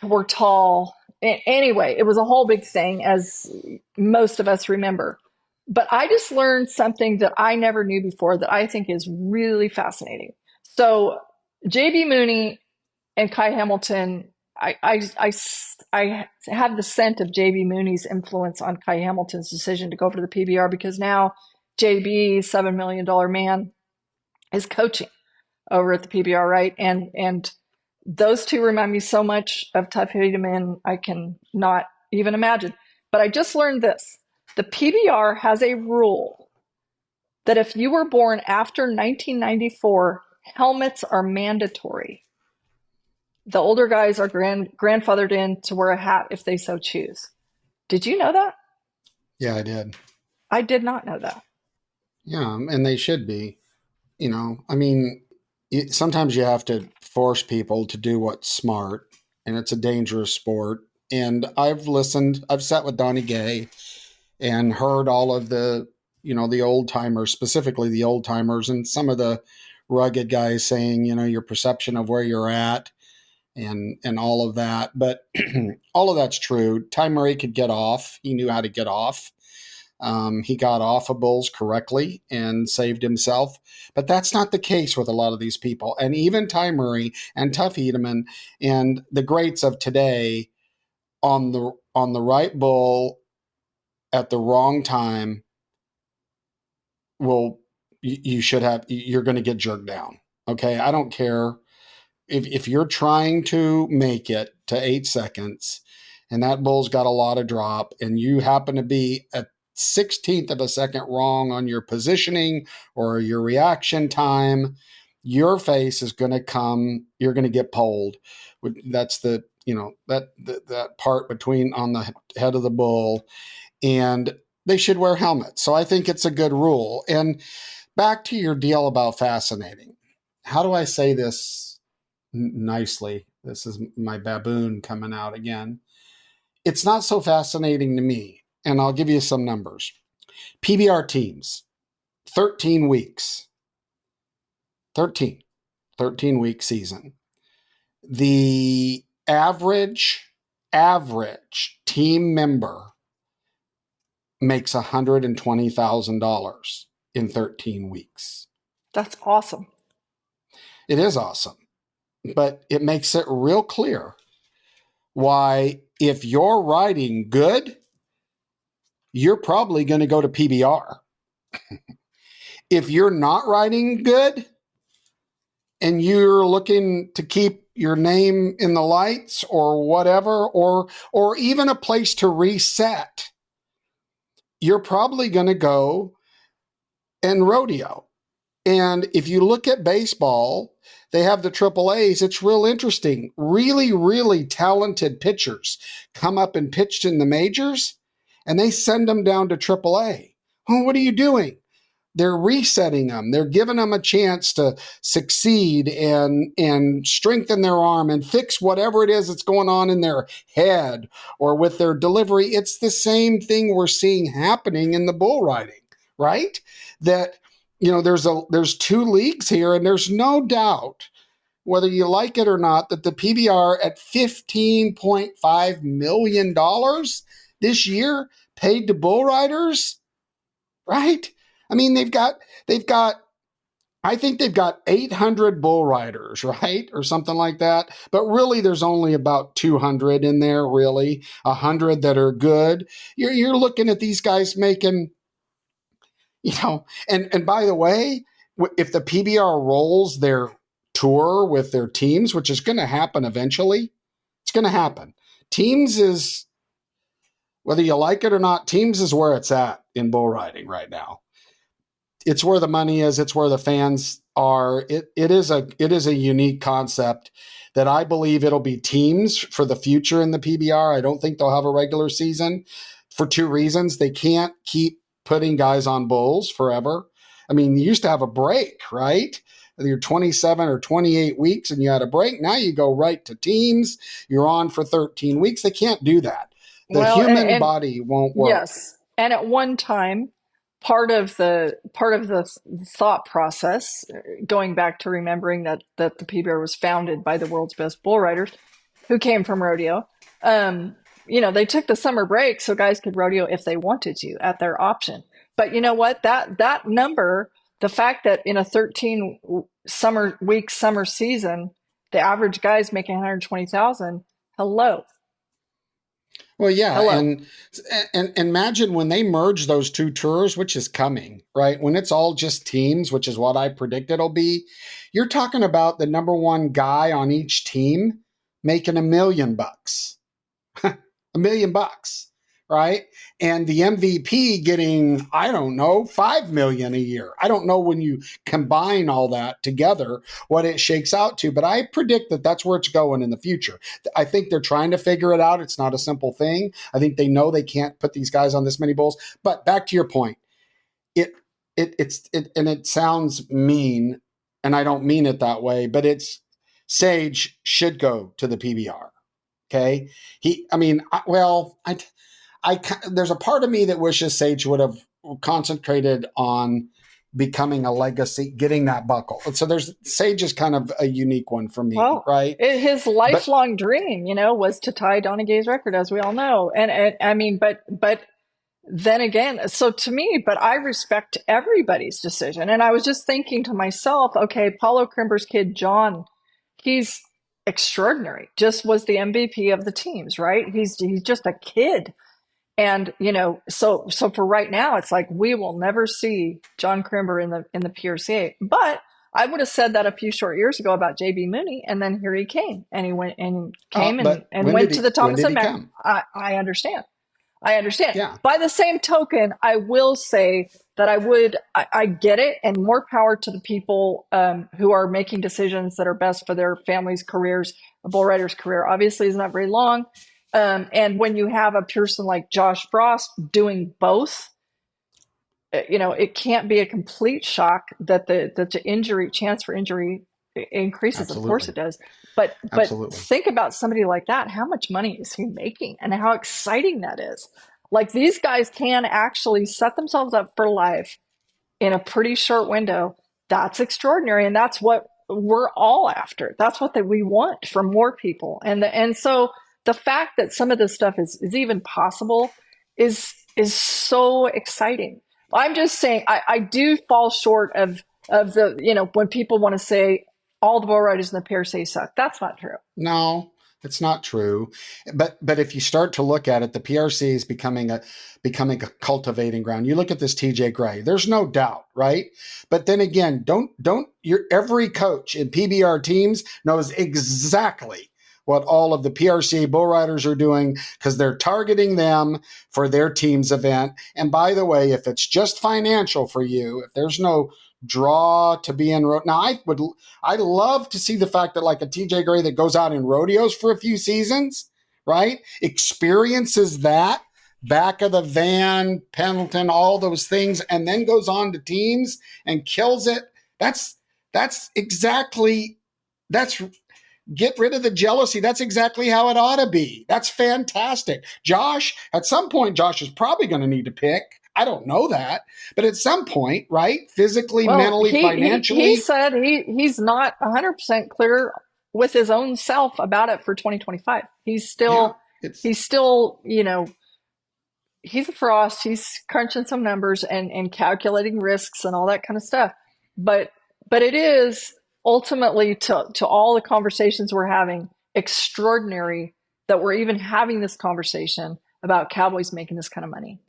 We're tall. Anyway, it was a whole big thing, as most of us remember. But I just learned something that I never knew before that I think is really fascinating. So JB Mooney and Kai Hamilton, I have the scent of JB Mooney's influence on Kai Hamilton's decision to go for the PBR, because now JB, $7 million man, is coaching over at the PBR, right? And those two remind me so much of Tough Hideman, I can not even imagine. But I just learned this. The PBR has a rule that if you were born after 1994, helmets are mandatory. The older guys are grandfathered in to wear a hat if they so choose. Did you know that? Yeah, I did. I did not know that. Yeah, and they should be. I mean, sometimes you have to force people to do what's smart, and it's a dangerous sport. And I've sat with Donnie Gay and heard all of the old timers, specifically the old timers, and some of the rugged guys saying, your perception of where you're at and all of that. But all of that's true. Ty Murray could get off. He knew how to get off. He got off of bulls correctly and saved himself. But that's not the case with a lot of these people. And even Ty Murray and Tuff Hedeman and the greats of today, on the right bull at the wrong time, you're going to get jerked down. Okay. I don't care if you're trying to make it to 8 seconds and that bull's got a lot of drop and you happen to be a 16th of a second wrong on your positioning or your reaction time, your face is going to come, you're going to get polled. That's that part between on the head of the bull, and they should wear helmets. So I think it's a good rule. And back to your deal about fascinating. How do I say this nicely? This is my baboon coming out again. It's not so fascinating to me. And I'll give you some numbers. PBR teams, 13 weeks. 13-week season. The average team member makes $120,000 in 13 weeks. That's awesome. It is awesome. But it makes it real clear why, if you're riding good, you're probably going to go to PBR. If you're not riding good and you're looking to keep your name in the lights or whatever, or even a place to reset, you're probably going to go and rodeo. And if you look at baseball, they have the triple A's. It's real interesting. Really, really talented pitchers come up and pitched in the majors, and they send them down to triple A. Oh, what are you doing? They're resetting them. They're giving them a chance to succeed and strengthen their arm and fix whatever it is that's going on in their head or with their delivery. It's the same thing we're seeing happening in the bull riding, right? That, there's two leagues here, and there's no doubt, whether you like it or not, that the PBR at $15.5 million this year paid to bull riders, right? I mean, I think they've got 800 bull riders, right? Or something like that. But really, there's only about 200 in there, really. 100 that are good. You're looking at these guys making, and by the way, if the PBR rolls their tour with their teams, which is going to happen eventually, it's going to happen. Teams is, whether you like it or not, teams is where it's at in bull riding right now. It's where the money is. It's where the fans are. It is a unique concept that I believe it'll be teams for the future in the PBR. I don't think they'll have a regular season for two reasons. They can't keep putting guys on bulls forever. I mean, you used to have a break, right? You're 27 or 28 weeks and you had a break. Now you go right to teams. You're on for 13 weeks. They can't do that. The human body won't work. Yes. And at one time, part of the thought process, going back to remembering that the PBR was founded by the world's best bull riders who came from rodeo, they took the summer break so guys could rodeo if they wanted to at their option. But you know what? That number, the fact that in a 13 summer season, the average guy's making 120,000. Hello, Well, yeah, hello. and imagine when they merge those two tours, which is coming, right? When it's all just teams, which is what I predict it'll be, you're talking about the number one guy on each team making $1 million. $1 million, right? And the MVP getting, I don't know, 5 million a year. I don't know when you combine all that together what it shakes out to, but I predict that that's where it's going in the future. I think they're trying to figure it out. It's not a simple thing. I think they know they can't put these guys on this many bowls. But back to your point, and it sounds mean, and I don't mean it that way, but Sage should go to the PBR. Okay. There's a part of me that wishes Sage would have concentrated on becoming a legacy, getting that buckle. So Sage is kind of a unique one for me, Well, right? his But lifelong dream, was to tie Donaghy's record, as we all know. And I mean, but then again, so to me, but I respect everybody's decision. And I was just thinking to myself, okay, Paulo Crimber's kid, John, he's extraordinary. Just was the MVP of the teams, right? He's just a kid. And so for right now, it's like we will never see John Crimber in the PRCA. But I would have said that a few short years ago about JB Mooney, and then here he came, and he went and came but and went to the when Thomas did and he Mack. come? I understand. I understand. Yeah, By the same token, I will say that I get it, and more power to the people who are making decisions that are best for their families' careers. A bull rider's career obviously is not very long. And when you have a person like Josh Frost doing both, it can't be a complete shock that the chance for injury increases. Of course absolutely. it does. But Absolutely. think about somebody like that. How much money is he making, and how exciting that is? Like, these guys can actually set themselves up for life in a pretty short window. That's extraordinary, and that's what we're all after. That's what we want from more people. And so the fact that some of this stuff is even possible is so exciting. I'm just saying, I do fall short of the when people want to say all the bull riders in the PRC suck. That's not true. No, it's not true. But if you start to look at it, the PRC is becoming a cultivating ground. You look at this TJ Gray. There's no doubt, right? But then again, every coach in PBR teams knows exactly what all of the PRC bull riders are doing, because they're targeting them for their team's event. And by the way, if it's just financial for you, if there's no draw to be in now, I love to see the fact that, like, a TJ Gray that goes out in rodeos for a few seasons, right? Experiences that back of the van, Pendleton, all those things, and then goes on to teams and kills it. That's get rid of the jealousy. That's exactly how it ought to be. That's fantastic. Josh, at some point, Josh is probably going to need to pick. I don't know that, but at some point, right? Physically, Well, mentally, financially. he said he's not 100% clear with his own self about it for 2025. He's still, he's a Frost. He's crunching some numbers and calculating risks and all that kind of stuff. But it is ultimately, to all the conversations we're having, extraordinary that we're even having this conversation about Cowboys making this kind of money.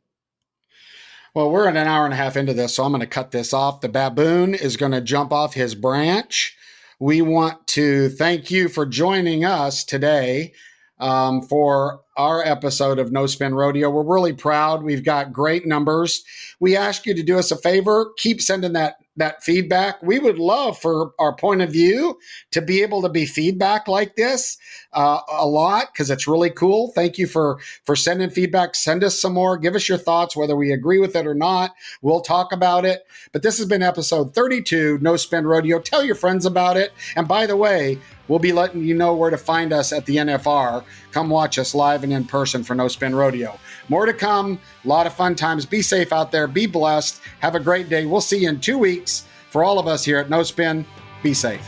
Well, we're an hour and a half into this, so I'm going to cut this off. The baboon is going to jump off his branch. We want to thank you for joining us today for our episode of No Spin Rodeo. We're really proud. We've got great numbers. We ask you to do us a favor. Keep sending that feedback. We would love for our point of view to be able to be feedback like this a lot, because it's really cool. Thank you for sending feedback. Send us some more. Give us your thoughts, whether we agree with it or not. We'll talk about it. But this has been episode 32, No Spin Rodeo. Tell your friends about it. And by the way, we'll be letting you know where to find us at the NFR. Come watch us live and in person for No Spin Rodeo. More to come. A lot of fun times. Be safe out there. Be blessed. Have a great day. We'll see you in 2 weeks. For all of us here at No Spin, be safe.